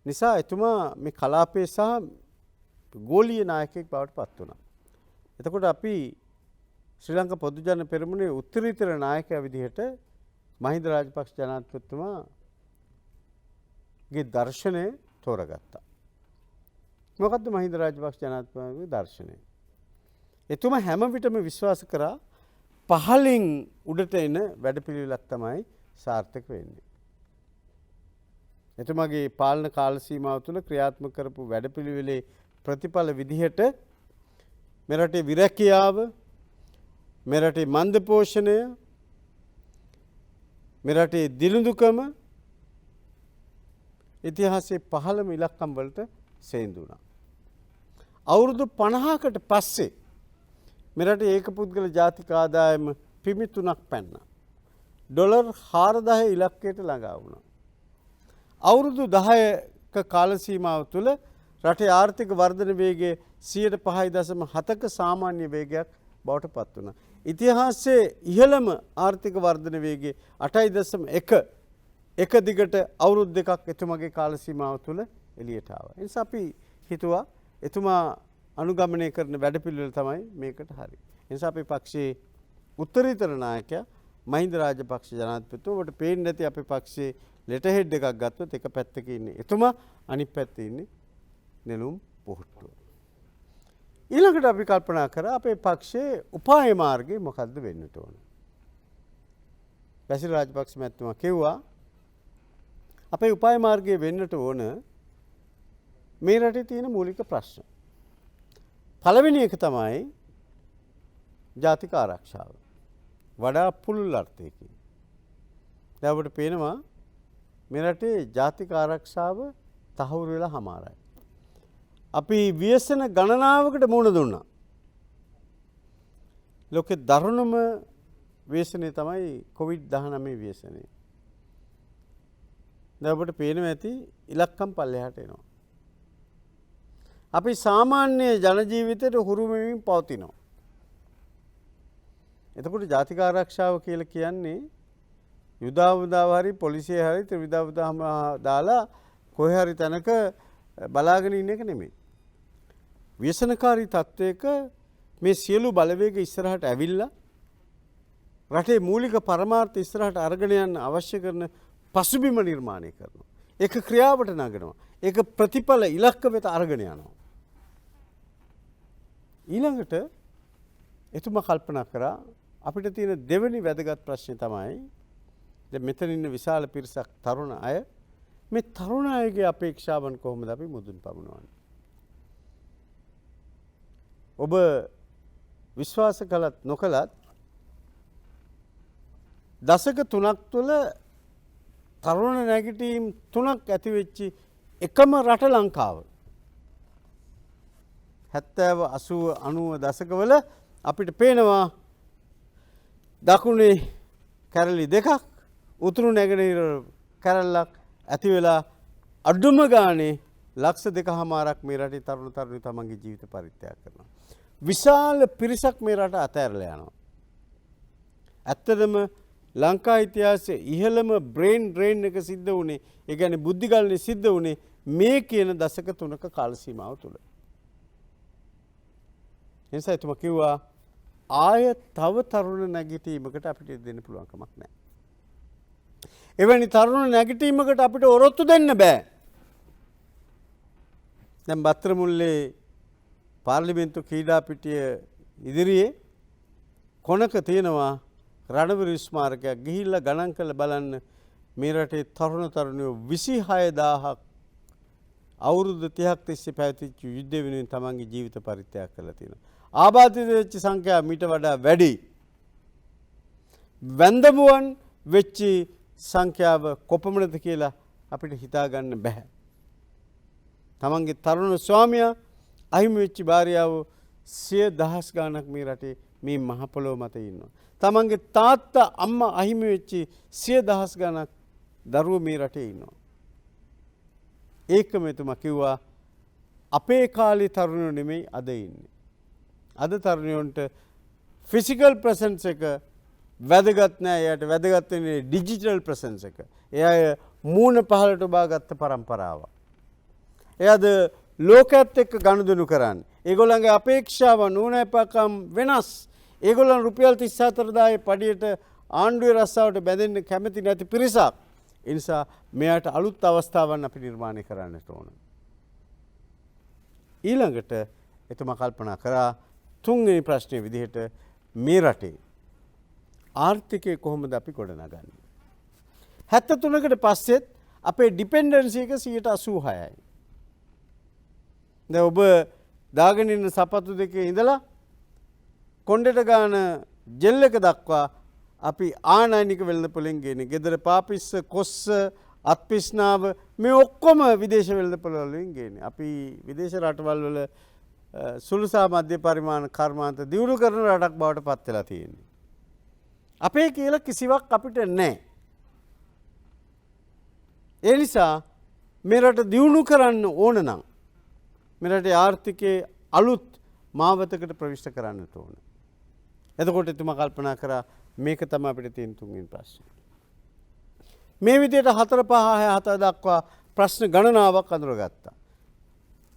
නිසා එතුමා මේ කලාපයේ සහ ගෝලීය නායකයෙක් බවට පත් වුණා. එතකොට අපි ශ්‍රී ලංකා පොදු ජන පෙරමුණේ උත්තරීතර නායකයා විදිහට මහින්ද රාජපක්ෂ ජනාධිපතිතුමාගේ දර්ශනය තෝරගත්තා. මොකද්ද මහින්ද රාජපක්ෂ ජනාධිපතිතුමාගේ දර්ශනය? එතුමා හැම විටම විශ්වාස කරා පහලින් උඩට එන වැඩපිළිවෙලක් තමයි සාර්ථක වෙන්නේ. එතුමාගේ පාලන කාල සීමාව තුළ ක්‍රියාත්මක කරපු වැඩපිළිවෙලේ ප්‍රතිඵල විදිහට මෙරටේ විරැකියාව, මෙරටේ මන්ද පෝෂණය, මෙරටේ දිළිඳුකම ඉතිහාසයේ පහළම ඉලක්කම් වලට සේඳුණා. අවුරුදු 50කට පස්සේ මෙරට ඒකපුද්ගල ජාතික ආදායම පිමි 3ක් පැන්නා. ඩොලර් 4000 ඉලක්කයට ළඟා වුණා. අවුරුදු 10ක කාල සීමාව තුළ රටේ ආර්ථික වර්ධන වේගය 5.7ක සාමාන්‍ය වේගයක් බවට පත් වුණා. ඉතිහාසයේ ඉහළම ආර්ථික වර්ධන වේගය 8.1 එක දිගට අවුරුදු දෙකක් එතුමාගේ කාල සීමාව තුළ එළියට ආවා. ඒ නිසා අපි හිතුවා එතුමා අනුගමනය කරන වැඩපිළිවෙල තමයි මේකට හරි. ඒ නිසා අපේ පක්ෂයේ උත්තරීතර නායකයා මහින්ද රාජපක්ෂ ජනාධිපතිතුමා. ඔබට පේන්නේ නැති අපේ පක්ෂයේ ලෙටර් හෙඩ් එකක් ගත්තොත් එක පැත්තක ඉන්නේ එතුමා, අනිත් පැත්තේ ඉන්නේ නෙළුම් පොහට්ටුව. ඊළඟට අපි කල්පනා කරා අපේ පක්ෂයේ උපාය මාර්ගය මොකද්ද වෙන්නට ඕන. බැසිල් රාජපක්ෂ මැතිතුමා කිව්වා අපේ උපාය මාර්ගය වෙන්නට ඕන මේ රටේ තියෙන මූලික ප්‍රශ්න. පළවෙනි එක තමයි ජාතික ආරක්ෂාව. වඩා පුළුල් අර්ථයකින්. දැන් අපිට පේනවා මේ රටේ ජාතික ආරක්ෂාව තහවුරු වෙලා හමාරයි. අපි ව්‍යසන ගණනාවකට මුහුණ දුන්නා. ලෝකේ දරුණුම ව්‍යසනය තමයි COVID-19 ව්‍යසනය. දැන් අපිට පේනවා ඇති ඉලක්කම් පල්ලෙහාට එනවා. අපි සාමාන්‍ය ජන ජීවිතයට හුරු වෙමින් පවතිනවා. එතකොට ජාතික ආරක්ෂාව කියලා කියන්නේ යුදාවුදාව හරි පොලිසිය හරි ත්‍රිවිධාවුදාම දාලා කොහේ හරි තැනක බලාගෙන ඉන්න එක නෙමෙයි. ව්‍යසනකාරී තත්වයක මේ සියලු බලවේග ඉස්සරහට ඇවිල්ලා රටේ මූලික පරමාර්ථ ඉස්සරහට අරගෙන යන්න අවශ්‍ය කරන පසුබිම නිර්මාණය කරනවා. ඒක ක්‍රියාවට නගනවා. ඒක ප්‍රතිඵල ඉලක්ක වෙත අරගෙන යනවා. ඊළඟට එතුමා කල්පනා කරා අපිට තියෙන දෙවෙනි වැදගත් ප්‍රශ්නේ තමයි දැන් මෙතන ඉන්න විශාල පිරිසක් තරුණ අය මේ තරුණ අයගේ අපේක්ෂාවන් කොහොමද අපි මුදුන් පමුණවන්නේ? ඔබ විශ්වාස කළත් නොකළත් දශක 3ක් තුළ තරුණ නැගිටීම් 3ක් ඇති වෙච්ච එකම රට ලංකාව. 70 80 90 දශකවල අපිට පේනවා දකුණේ කැරලි දෙකක් උතුරු නැගෙනහිර කැරල්ලක් ඇති වෙලා අඩුම ගානේ ලක්ෂ 2කමාරක් මේ රටේ තරුණ තරුණි තමන්ගේ ජීවිත පරිත්‍යාග කරනවා. විශාල පිරිසක් මේ රට අතහැරලා යනවා. ඇත්තටම ලංකා ඉතිහාසයේ ඉහළම බ්‍රේන් ඩ්‍රේන් එක සිද්ධ වුණේ, ඒ කියන්නේ බුද්ධිගලණය සිද්ධ වුණේ මේ කියන දශක 3ක කාල සීමාව තුළ. එනිසා එතුමා කිව්වා ආය තව තරුණ නැගිටීමකට අපිට දෙන්න පුළුවන් කමක් නැහැ. එවැනි තරුණ නැගිටීමකට අපිට ඔරොත්තු දෙන්න බෑ. දැන් බත්‍රමුල්ලේ පාර්ලිමේන්තු ක්‍රීඩා පිටිය ඉදිරියේ කොනක තියෙනවා රණවීර ස්මාරකයක්. ගිහිල්ලා ගණන් කරලා බලන්න මේ රටේ තරුණ තරුණියෝ 26000ක් අවුරුදු 30ක් තිස්සේ පැවතිච්ච යුද්ධ වෙනුවෙන් තමන්ගේ ජීවිත පරිත්‍යාග කරලා තියෙනවා. ආබාධිත වෙච්ච සංඛ්‍යාව මීට වඩා වැඩි. වැන්දමුවන් වෙච්ච සංඛ්‍යාව කොපමණද කියලා අපිට හිතා ගන්න බෑ. තමන්ගේ තරුණ ස්වාමියා අහිමි වෙච්ච භාර්යාව 100,000 ගණනක් මේ රටේ මේ මහ පොළොව මත ඉන්නවා. තමන්ගේ තාත්තා අම්මා අහිමි වෙච්ච 100,000 ගණනක් දරුවෝ මේ රටේ ඉන්නවා. ඒකම එතුමා කිව්වා අපේ කාලේ තරුණයෝ නෙමෙයි අද ඉන්නේ. අද තරුණයන්ට ෆිසිකල් ප්‍රසන්ස් එක වැදගත් නෑ. එයාට වැදගත් වෙන්නේ ඩිජිටල් ප්‍රසන්ස් එක. එයා මූණ පහලට බාගත්ත පරම්පරාව. එයාද ලෝකයේත් එක්ක ගනුදෙනු කරන්නේ. ඒගොල්ලන්ගේ අපේක්ෂාවන් ඕනෑපකම් වෙනස්. ඒගොල්ලන් රුපියල් 34000 පඩියට ආණ්ඩුවේ රස්සාවට බැඳෙන්න කැමති නැති පිරිසක්. ඒ නිසා මෙයාට අලුත් අවස්ථාවන් අපි නිර්මාණය කරන්නට ඕන. ඊළඟට එතුමා කල්පනා කරා තුන්වෙනි ප්‍රශ්නේ විදිහට මේ රටේ ආර්ථිකය කොහොමද අපි ගොඩනගන්නේ? 73කට පස්සෙත් අපේ ඩිපෙන්ඩන්සි එක 86%යි. දැන් ඔබ දාගෙන ඉන්න සපත්තු දෙකේ ඉඳලා කොණ්ඩෙට ගාන ජෙල් එක දක්වා අපි ආනයනික වෙළඳපොලෙන් ගේන්නේ. ගෙදර පාපිස්ස, කොස්ස, අත්පිස්නාව මේ ඔක්කොම විදේශ වෙළඳපොළ වලින් ගේන්නේ. අපි විදේශ රටවල් වල සුළුසා මධ්‍ය පරිමාණ කර්මාන්ත දියුණු කරන රටක් බවට පත් වෙලා තියෙන්නේ. අපේ කියලා කිසිවක් අපිට නැහැ. ඒ නිසා මේ රට දියුණු කරන්න ඕන නම් මේ රටේ ආර්ථිකයේ අලුත් මාවතකට ප්‍රවිෂ්ඨ කරන්නට ඕන. එතකොට එතුමා කල්පනා කරා මේක තමයි අපිට තියෙන තුන්වෙනි ප්‍රශ්නේ. මේ විදිහට 4 5 6 7 දක්වා ප්‍රශ්න ගණනාවක් අඳුරගත්තා.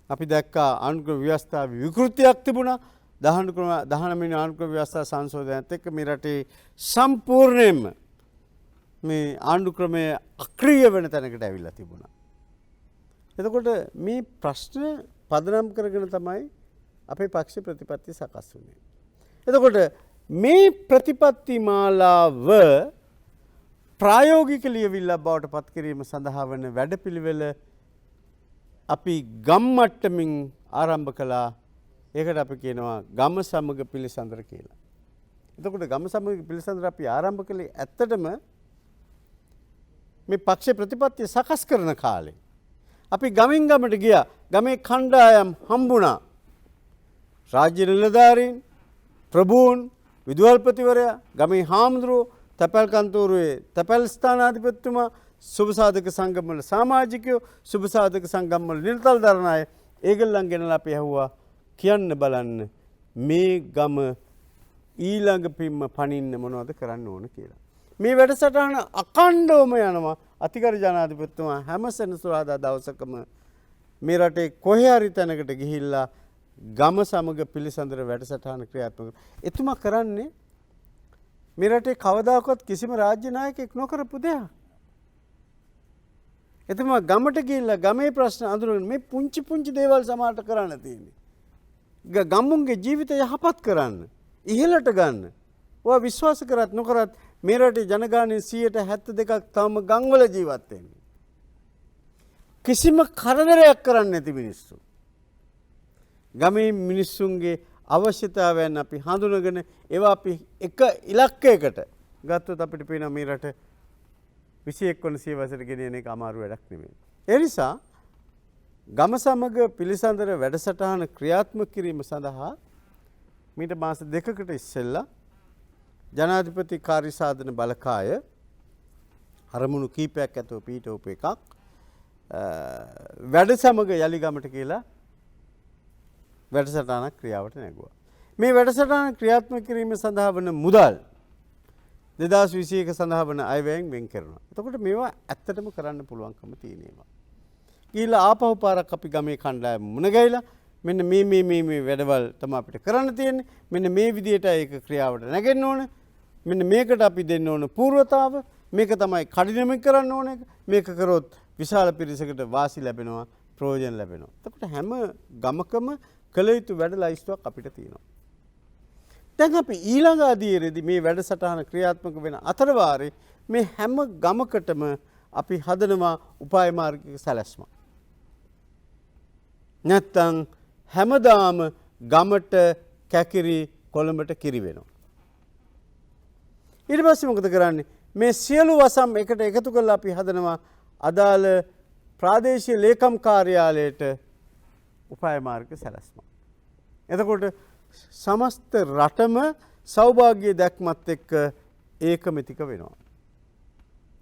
අපි දැක්කා ආණ්ඩුක්‍රම ව්‍යවස්ථාවේ විකෘතියක් තිබුණා. 19 වෙනි ආණ්ඩුක්‍රම ව්‍යවස්ථා සංශෝධනයත් එක්ක මේ රටේ සම්පූර්ණයෙන්ම මේ ආණ්ඩුක්‍රමයේ අක්‍රීය වෙන තැනකට ඇවිල්ලා තිබුණා. එතකොට මේ ප්‍රශ්න පදනම් කරගෙන තමයි අපේ පක්ෂ ප්‍රතිපත්ති සකස් වුණේ. එතකොට මේ ප්‍රතිපත්ති මාලාව ප්‍රායෝගික ලියවිල්ලක් බවට පත් කිරීම සඳහා වන වැඩපිළිවෙල අපි ගම් මට්ටමින් ආරම්භ කළා. ඒකට අපි කියනවා ගම සමග පිළිසඳර කියලා. එතකොට ගම සමග පිළිසඳර අපි ආරම්භ කළේ ඇත්තටම මේ පක්ෂ ප්‍රතිපත්තිය සකස් කරන කාලේ. අපි ගමින් ගමට ගියා. ගමේ කණ්ඩායම් හම්බුණා. රාජ්‍ය නිලධාරීන්, ප්‍රභූන්, විදුහල්පතිවරයා, ගමේ හාමුදුරුවෝ, තැපැල් කන්තෝරුවේ තැපැල් ස්ථානාධිපතිතුමා, සුබසාධක සංගම් වල සමාජිකයෝ, සුබසාධක සංගම් වල නිලතල්දාරණ අය ඒගොල්ලන් ගෙනලා අපි ඇහුවා කියන්න බලන්න මේ ගම ඊළඟ පිම්ම පනින්න මොනවද කරන්න ඕන කියලා. මේ වැඩසටහන අඛණ්ඩවම යනවා. අතිගරු ජනාධිපතිතුමා හැම සෙනසුරාදා දවසකම මේ රටේ කොහේ හරි තැනකට ගිහිල්ලා ගම සමග පිළිසඳර වැඩසටහන ක්‍රියාත්මක එතුමා කරන්නේ මේ රටේ කවදාකවත් කිසිම රාජ්‍ය නායකයෙක් නොකරපු දෙයක්. එතුමා ගමට ගිහිල්ලා ගමේ ප්‍රශ්න අඳුරගෙන මේ පුංචි පුංචි දේවල් සමාජයට කරන්න තියෙන්නේ. ගම්මුන්ගේ ජීවිතය යහපත් කරන්න, ඉහළට ගන්න. ඔයා විශ්වාස කරත් නොකරත් මේ රටේ ජනගහනයේ 72% තවම ගම්වල ජීවත් වෙන්නේ. කිසිම කරදරයක් කරන්නේ නැති මිනිස්සු. ගමේ මිනිස්සුන්ගේ අවශ්‍යතාවයන් අපි හඳුනගෙන ඒවා අපි එක ඉලක්කයකට ගත්තොත් අපිට පේනවා මේ රට 21 වන සියවසට ගෙනියන එක අමාරු වැඩක් නෙමෙයි. ඒ නිසා ගම සමග පිළිසඳර වැඩසටහන ක්‍රියාත්මක කිරීම සඳහා මීට මාස 2කට ඉස්සෙල්ලා ජනාධිපති කාර්ය සාධන බලකාය අරමුණු කීපයක් ඇතුව පිටවපු එකක් වැඩ සමග යලි ගමට කියලා වැඩසටහනක් ක්‍රියාවට නැගුවා. මේ වැඩසටහන ක්‍රියාත්මක කිරීම සඳහා වන මුදල් 2021 සඳහා වන අයවැයෙන් වෙන් කරනවා. එතකොට මේවා ඇත්තටම කරන්න පුළුවන්කම තියෙනවා. ඊළඟ ආපහු පාරක් අපි ගමේ කණ්ඩායම මුණ ගැහිලා මෙන්න මේ වැඩවල් තමයි අපිට කරන්න තියෙන්නේ. මෙන්න මේ විදියට ඒක ක්‍රියාවට නැගෙන්න ඕන. මෙන්න මේකට අපි දෙන්න ඕන පූර්වතාව. මේක තමයි කඩිනමින් කරන්න ඕන එක. මේක කරොත් විශාල පිරිසකට වාසි ලැබෙනවා, ප්‍රයෝජන ලැබෙනවා. එතකොට හැම ගමකම කළ යුතු වැඩ ලයිස්තුවක් අපිට තියෙනවා. දැන් අපි ඊළඟ අදියරේදී මේ වැඩසටහන ක්‍රියාත්මක වෙන අතරවාරේ මේ හැම ගමකටම අපි හදනවා උපාය මාර්ගික සැලැස්ම. නැත්තම් හැමදාම ගමට කැකිරි කොළඹට කිරි වෙනවා. ඊට පස්සේ මොකද කරන්නේ? මේ සියලු වසම් එකට එකතු කරලා අපි හදනවා අදාළ ප්‍රාදේශීය ලේකම් කාර්යාලයට උපාය මාර්ග සැලැස්ම. එතකොට සමස්ත රටම සෞභාග්‍ය දැක්මත් එක්ක ඒකමිතික වෙනවා.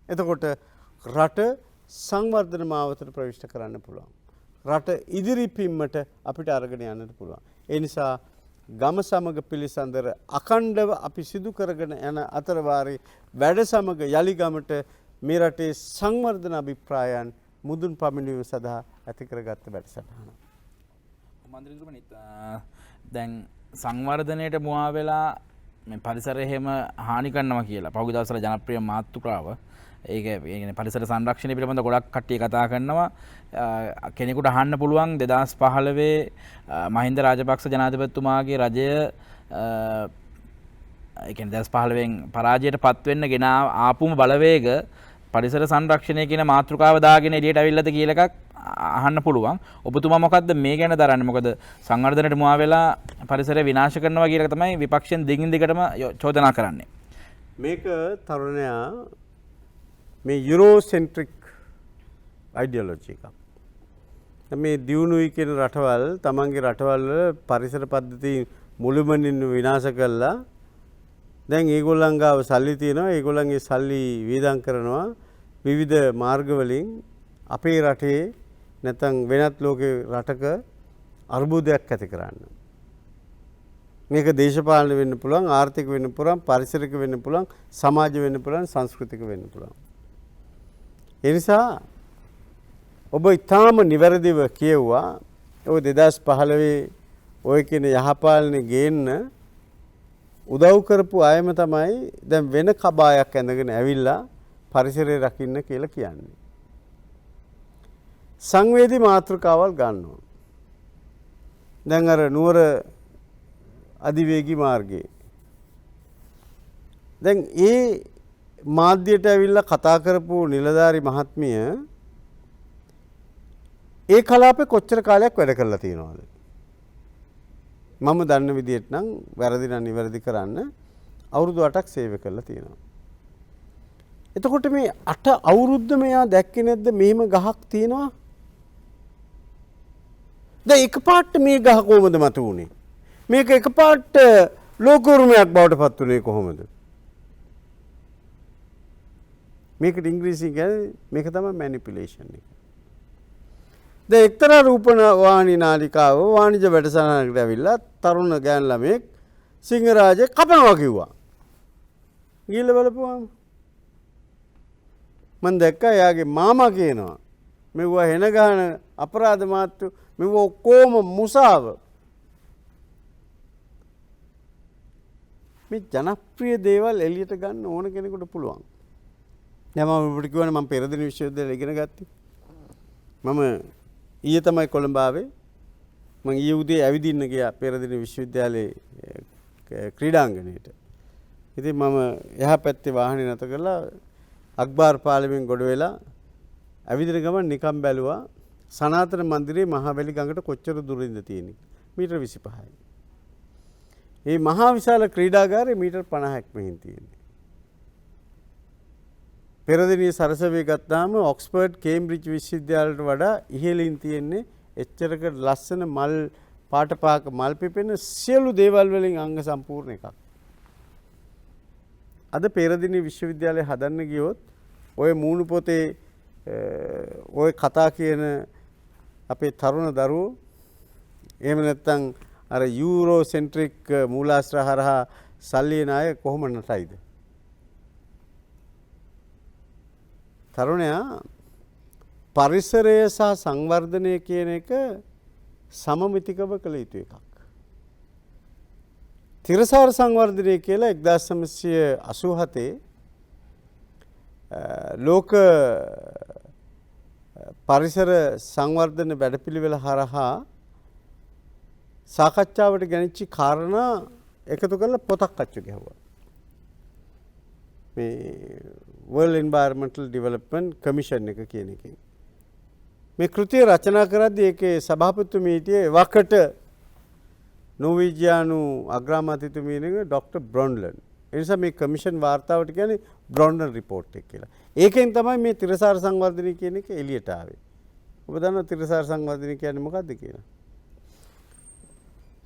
එතකොට රට සංවර්ධන මාවතට ප්‍රවිෂ්ඨ කරන්න පුළුවන්. රට ඉදිරි පිම්මට අපිට අරගෙන යන්නට පුළුවන්. ඒ නිසා ගම සමග පිළිසඳර අඛණ්ඩව අපි සිදු කරගෙන යන අතරවාරේ වැඩ සමග යලි ගමට මේ රටේ සංවර්ධන අභිප්‍රායන් මුදුන් පමිණීම සඳහා ඇති කරගත්ත වැඩසටහන. මන්ත්‍රීතුමනි දැන් සංවර්ධනයට මුවා වෙලා මේ පරිසරය එහෙම හානි කරනවා කියලා පහුගිය දවස්වල ජනප්‍රිය මාතෘකාව ඒක කියන්නේ පරිසර සංරක්ෂණය පිළිබඳ ගොඩක් කට්ටිය කතා කරනවා. කෙනෙකුට අහන්න පුළුවන් 2015 මහින්ද රාජපක්ෂ ජනාධිපතිතුමාගේ රජය ඒ කියන්නේ 2015න් පරාජයට පත් වෙන්න ගෙන ආපුම බලවේග පරිසර සංරක්ෂණය කියන මාතෘකාව දාගෙන එළියට අවිල්ලද කියලා එකක් අහන්න පුළුවන්. ඔබතුමා මොකද්ද මේ ගැන දරන්නේ? මොකද සංවර්ධනයට මුවා වෙලා පරිසරය විනාශ කරනවා කියන එක තමයි විපක්ෂයෙන් දිගින් දිගටම චෝදනා කරන්නේ. මේක තරුණයා මේ යුරෝසෙන්ට්‍රික් අයිඩියොලොජි එකක්. මේ දියුණුවයි කියන රටවල් තමන්ගේ රටවල් පරිසර පද්ධති මුළුමනින්ම විනාශ කළා. දැන් ඒගොල්ලන් ගාව සල්ලි තියෙනවා. ඒගොල්ලන්ගේ සල්ලි වියදම් කරනවා විවිධ මාර්ග වලින් අපේ රටේ නැත්නම් වෙනත් ලෝකේ රටක අර්බුදයක් ඇති කරන්න. මේක දේශපාලන වෙන්න පුළුවන්, ආර්ථික වෙන්න පුළුවන්, පරිසරික වෙන්න පුළුවන්, සමාජ වෙන්න පුළුවන්, සංස්කෘතික වෙන්න පුළුවන්. ඒ නිසා ඔබ ඊටාම නිවැරදිව කියුවා ඔය 2015 ඔය කියන යහපාලනේ ගේන්න උදව් කරපු අයම තමයි දැන් වෙන කබායක් ඇඳගෙන ඇවිල්ලා පරිසරය රකින්න කියලා කියන්නේ. සංවේදී මාතෘකාවල් ගන්නවා. දැන් අර නුවර අධිවේගී මාර්ගයේ දැන් ඒ මාධ්‍යයට ඇවිල්ලා කතා කරපු නිලධාරි මහත්මිය ඒ කලාපේ කොච්චර කාලයක් වැඩ කරලා තියෙනවද? මම දන්න විදිහට නම් වැරදි නම් නිවැරදි කරන්න අවුරුදු 8ක් සේවය කළා තියෙනවා. එතකොට මේ 8 අවුරුද්ද මෙයා දැක්කේ නැද්ද මෙහෙම ගහක් තියෙනවා? දැන් එකපාරට මේ ගහ කොහොමද මතු වුනේ? මේක එකපාරට ලෝක උරුමයක් බවට පත් වුනේ කොහොමද? මේකට ඉංග්‍රීසියෙන් කියන්නේ මේක තමයි මැනිපියුලේෂන් එක. දැන් එක්තරා රූපවාහිනී නාලිකාව වාණිජ වැඩසටහනකට ඇවිල්ලා තරුණ ගෑන් ළමෙක් සිංහරාජේ කපනවා කිව්වා. ගිහිල්ලා බලපුවාම මම දැක්කා එයාගේ මාමා කියනවා මෙවුවා හෙන ගහන අපරාධ මාත්‍රු මෙව ඔක්කොම මුසාව. මේ ජනප්‍රිය දේවල් එළියට ගන්න ඕන කෙනෙකුට පුළුවන්. දැන් මම ඔබට කියවනේ මම පෙරදින විශ්වවිද්‍යාලේ ඉගෙන ගත්තේ. මම ඊයේ තමයි කොළඹ ආවේ. මම ඊයේ උදේ ඇවිදින්න ගියා පෙරදින විශ්වවිද්‍යාලේ ක්‍රීඩාංගණයට. ඉතින් මම එහා පැත්තේ වාහනේ නැත කරලා අක්බාර් පාලෙමින් ගොඩ වෙලා ඇවිදින ගමන් නිකම් බැලුවා සනාතන මන්දිරේ මහවැලි ගඟට කොච්චර දුරින්ද තියෙන්නේ. මීටර් 25යි. මේ මහා විශාල ක්‍රීඩාගාරේ මීටර් 50ක් මෙහින් තියෙන්නේ. පෙරදිනේ සරසවිය ගත්තාම ඔක්ස්ෆර්ඩ් කේම්බ්‍රිජ් විශ්වවිද්‍යාලයට වඩා ඉහළින් තියෙන්නේ එච්චරක ලස්සන මල් පාට පාක මල් පිපෙන සියලු දේවල් වලින් අංග සම්පූර්ණ එකක්. අද පෙරදිනේ විශ්වවිද්‍යාලය හදන්න ගියොත් ඔය මූණු පොතේ ඔය කතා කියන අපේ තරුණ දරුවෝ එහෙම නැත්නම් අර යූරෝ සෙන්ට්‍රික් මූලාශ්‍ර හරහා සල්ලි එන අය කොහොම නටයිද? තරුණයා පරිසරය සහ සංවර්ධනය කියන එක සමමිතිකව කළ යුතු එකක්. තිරසාර සංවර්ධනය කියලා 1987 ලෝක පරිසර සංවර්ධන වැඩපිළිවෙල හරහා සාකච්ඡාවට ගෙනිච්ච කාරණා එකතු කරලා පොතක් අච්චු ගැහුවා. මේ World Environmental Development Commission එක කියන එකෙන්. මේ කෘතිය රචනා කරද්දී ඒකේ සභාපතිතුමී හිටියේ වකට නෝවීජියානු අග්‍රාමාත්‍යතුමියනේ ඩොක්ටර් බ්‍රොන්ලන්. ඒ නිසා මේ කමිෂන් වාර්තාවට කියන්නේ බ්‍රොන්ලන් රිපෝට් එක කියලා. ඒකෙන් තමයි මේ තිරසාර සංවර්ධනය කියන එක එළියට ආවේ. ඔබ දන්නවා තිරසාර සංවර්ධනය කියන්නේ මොකක්ද කියලා?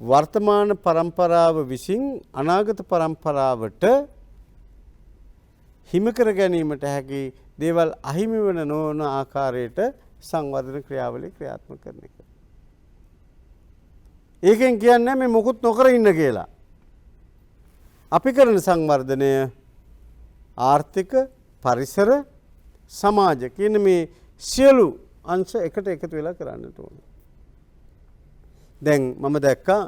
වර්තමාන પરම්පරාව විසින් අනාගත પરම්පරාවට හිමි කර ගැනීමට හැකි දේවල් අහිමි වන නොවන ආකාරයට සංවර්ධන ක්‍රියාවලිය ක්‍රියාත්මක කරන එක. ඒකෙන් කියන්නේ මේ මොකුත් නොකර ඉන්න කියලා. අපි කරන සංවර්ධනය ආර්ථික, පරිසර, සමාජ කියන මේ සියලු අංශ එකට එකතු වෙලා කරන්නට ඕන. දැන් මම දැක්කා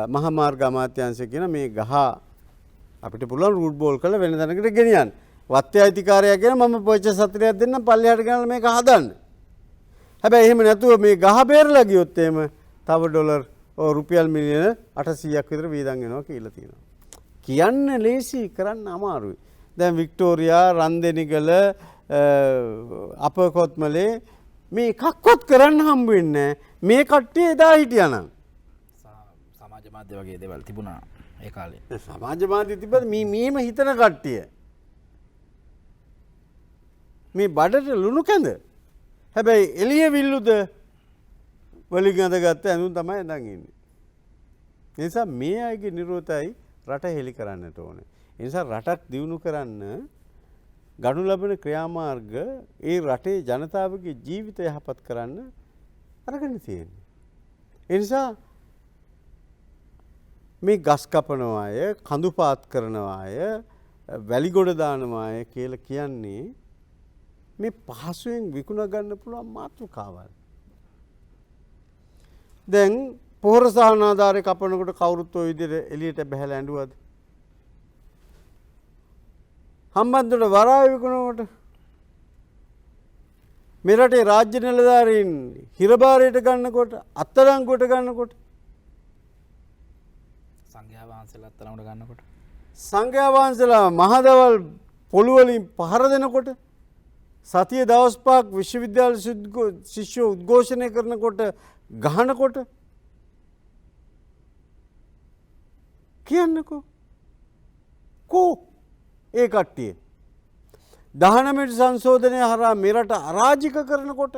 මහා මාර්ග අමාත්‍යාංශය කියන මේ ගහ අපිට පුළුවන් රූට් බෝල් කරලා වෙන තැනකට ගෙනියන්න. වත්තේ අයිතිකාරයා කියන මම පර්චේස් 40ක් දෙන්නම් පල්ලෙහාට ගෙනල්ලා මේක හදන්න. හැබැයි එහෙම නැතුව මේ ගහ බේරලා ගියොත් එහෙම තව ඩොලර් රුපියල් මිලියන 800ක් විතර වීදම් වෙනවා කියලා තියෙනවා. කියන්න ලේසි කරන්න අමාරුයි. දැන් වික්ටෝරියා, රන්දෙනිගල, අපකොත්මලේ මේ එකක්වත් කරන්න හම්බ වෙන්නේ මේ කට්ටිය එදා හිටියානම්. සමාජ මාධ්‍ය වගේ දේවල් තිබුණා ඒ කාලේ. සමාජ මාධ්‍ය තිබ්බද මේම හිතන කට්ටිය. මේ බඩට ලුණු කැඳ. හැබැයි එළිය විල්ලුද වලින් අඳගත්ත ඇඳුම් තමයි ඇඳන් ඉන්නේ. ඒ නිසා මේ අයගේ නිරෝධයයි රට හෙලි කරන්නට ඕනේ. ඒ නිසා රටක් දියුණු කරන්න ගනු ලබන ක්‍රියාමාර්ග ඒ රටේ ජනතාවගේ ජීවිතය යහපත් කරන්න අරගෙන තියෙන්නේ. ඒ නිසා මේ ගස් කපනවා අය, කඳු පාත් කරනවා අය, වැලි ගොඩ දානවා අය කියලා කියන්නේ මේ පහසුවෙන් විකුණ ගන්න පුළුවන් මාතෘකාවල්. දැන් පොහොර සහනාධාරය කපනකොට කවුරුත් ඔය විදිහට එළියට බහැලා ඇඬුවද? හම්බන්තොට වරාය විකුණනකොට මේ රටේ රාජ්‍ය නිලධාරීන් හිරබාරයට ගන්නකොට අත්අඩංගුවට ගන්නකොට සංඝයා වහන්සේලා අත්අඩංගුවට ගන්නකොට සංඝයා වහන්සේලා මහදවල් පොළු වලින් පහර දෙනකොට සතිය දවස් 5ක් විශ්වවිද්‍යාල ශිෂ්‍ය උද්ඝෝෂණය කරනකොට ගහනකොට කියන්නකෝ කෝ ඒ කට්ටිය 19 සංශෝධනය හරහා මෙරට අරාජික කරනකොට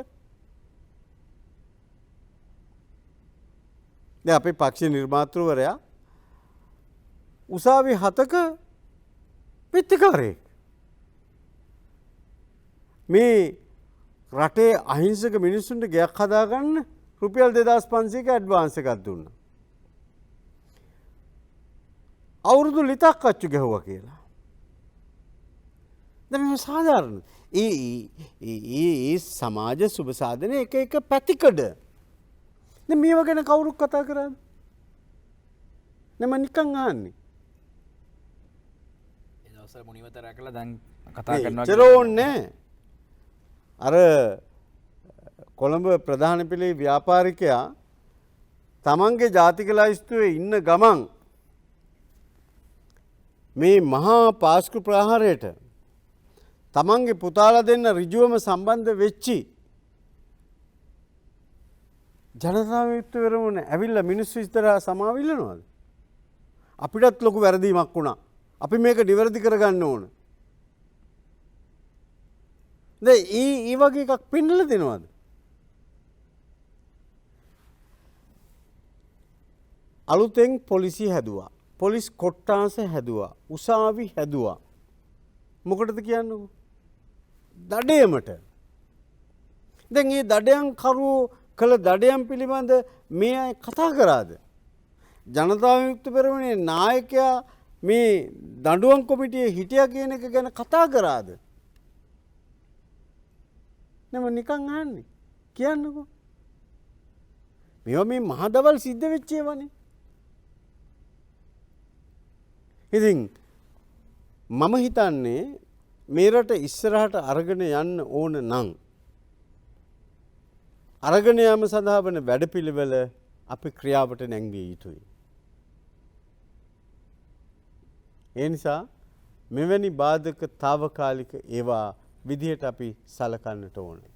දැන් අපේ පක්ෂ නිර්මාතෘවරයා උසාවි 7ක විත්තිකාරයෙක් මේ රටේ අහිංසක මිනිස්සුන්ට ගයක් හදාගන්න රුපියල් 2500ක ඇඩ්වාන්ස් එකක් දුන්නා. අවුරුදු ලිතක් අච්චු ගැහුවා කියලා. දැන් මේ සාධාරණ ඒ සමාජ සුබ සාධන එක පැතිකඩ. දැන් මේව ගැන කවුරුත් කතා කරන්නේ? නම නිකන් ආන්නේ. ඒ දවස්වල මුනිවත රැකලා දැන් කතා කරනවා. චරෝන්නේ අර කොළඹ ප්‍රධාන පෙළේ ව්‍යාපාරිකයා තමන්ගේ ජාතික ලයිස්තුවේ ඉන්න ගමන් මේ මහා පාස්කු ප්‍රහාරයට තමන්ගේ පුතාලා දෙන්න ඍජුවම සම්බන්ධ වෙච්චි ජනතා විමුක්ති පෙරමුණ ඇවිල්ලා මිනිස්සු ඉස්සරහා සමාවිල්ලනවාද? අපිටත් ලොකු වැරදීමක් වුණා. අපි මේක නිවැරදි කරගන්න ඕන. දැන් ඒ වගේ එකක් පෙන්නලා දෙනවද? අලුතෙන් පොලිසිය හැදුවා. පොලිස් කොට්ටාස හැදුවා. උසාවි හැදුවා. මොකටද කියන්නකෝ? දඩයමට. දැන් මේ දඩයන් කරුවෝ කළ දඩයන් පිළිබඳ මේ අය කතා කරාද? ජනතා විමුක්ති පෙරමුණේ නායකයා මේ දඬුවම් කොමිටියේ හිටියා කියන එක ගැන කතා කරාද? නම නිකන් අහන්නේ. කියන්නකෝ. මේවා මේ මහදවල් සිද්ධ වෙච්ච ඒවානේ. ඉතින් මම හිතන්නේ මේ රට ඉස්සරහට අරගෙන යන්න ඕන නම් අරගෙන යාම සඳහා වන වැඩපිළිවෙල අපි ක්‍රියාවට නැංවිය යුතුයි. ඒ නිසා මෙවැනි බාධක తాවකාලික ඒවා විදිහට අපි සලකන්නට ඕනේ.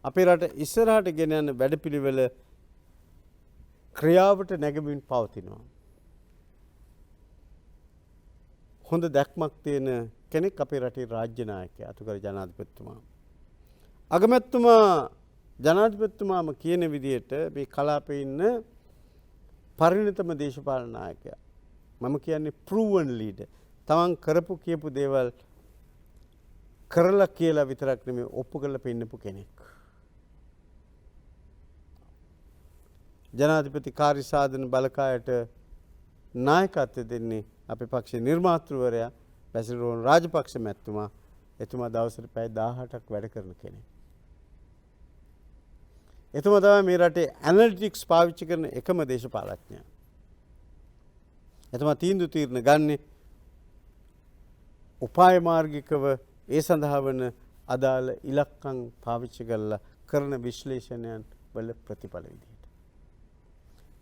අපේ රට ඉස්සරහට ගෙන යන වැඩපිළිවෙල ක්‍රියාවට නැගමින් පවතිනවා. හොඳ දැක්මක් තියෙන කෙනෙක් අපේ රටේ රාජ්‍ය නායකයා අතුගල ජනාධිපතිතුමා. අගමැතිතුමා ජනාධිපතිතුමාම කියන විදිහට මේ කලාපේ ඉන්න පරිණතම දේශපාලන නායකයා. මම කියන්නේ proven leader. තමන් කරපු කියපු දේවල් කරලා කියලා විතරක් නෙමෙයි ඔප්පු කරලා පෙන්නපු කෙනෙක්. ජනාධිපති කාර්ය සාධන බලකායට නායකත්වය දෙන්නේ අපේ පක්ෂේ නිර්මාතෘවරයා බැසිල් රෝහණ රාජපක්ෂ මැතිතුමා. එතුමා දවසට පැය 18ක් වැඩ කරන කෙනෙක්. එතුමා තමයි මේ රටේ ඇනලිටික්ස් පාවිච්චි කරන එකම දේශපාලඥයා. එතුමා තීන්දුව తీරන ගන්නේ උපාය මාර්ගිකව ඒ සඳහා වන අදාළ ඉලක්කම් පාවිච්චි කරලා කරන විශ්ලේෂණයන් වල ප්‍රතිඵල විදිහට.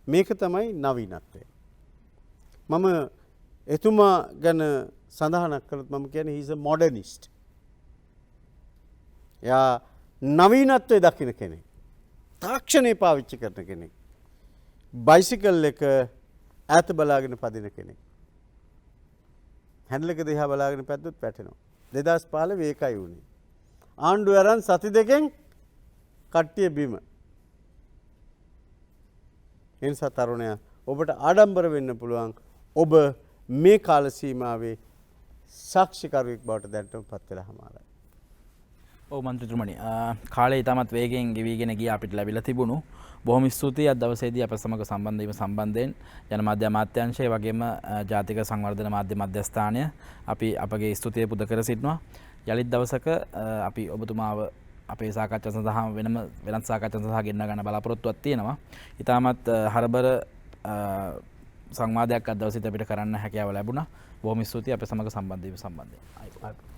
මේක තමයි නවීනත්වය. මම එතුමා ගැන සඳහනක් කළොත් මම කියන්නේ he is a modernist. එයා නවීනත්වයේ දකින්න කෙනෙක්. තාක්ෂණය පාවිච්චි කරන කෙනෙක්. බයිසිකල් එක ඈත බලාගෙන පදින කෙනෙක්. හැන්ඩල් එක දිහා බලාගෙන පැද්දොත් වැටෙනවා. 2015 ඒකයි වුණේ. ආණ්ඩුව අරන් සති දෙකෙන් කට්ටිය බිම. ඒ නිසා තරුණයා ඔබට ආඩම්බර වෙන්න පුළුවන්. ඔබ මේ කාල සීමාවේ සාක්ෂිකරුවෙක් බවට දැනටම පත් වෙලා හමාරයි. ඔව් මන්ත්‍රීතුමනි කාලේ ඉතාමත් වේගයෙන් ගෙවිගෙන ගිය අපිට ලැබිලා තිබුණු බොහොම ස්තුතියි අද දවසේදී අප සමග සම්බන්ධ වීම සම්බන්ධයෙන් ජනමාධ්‍ය අමාත්‍යාංශය වගේම ජාතික සංවර්ධන මාධ්‍ය මධ්‍යස්ථානය අපි අපගේ ස්තුතිය පුද කර සිටිනවා. යලිත් දවසක අපි ඔබතුමාව අපේ සාකච්ඡා සඳහා වෙනත් සාකච්ඡා සඳහා ගෙන්න ගන්න බලාපොරොත්තුවක් තියෙනවා. ඉතාමත් හරබර සංවාදයක් අද දවසේදී අපිට කරන්න හැකියාව ලැබුණා. බොහොම ස්තුතියි අපේ සමග සම්බන්ධ වීම සම්බන්ධයෙන්.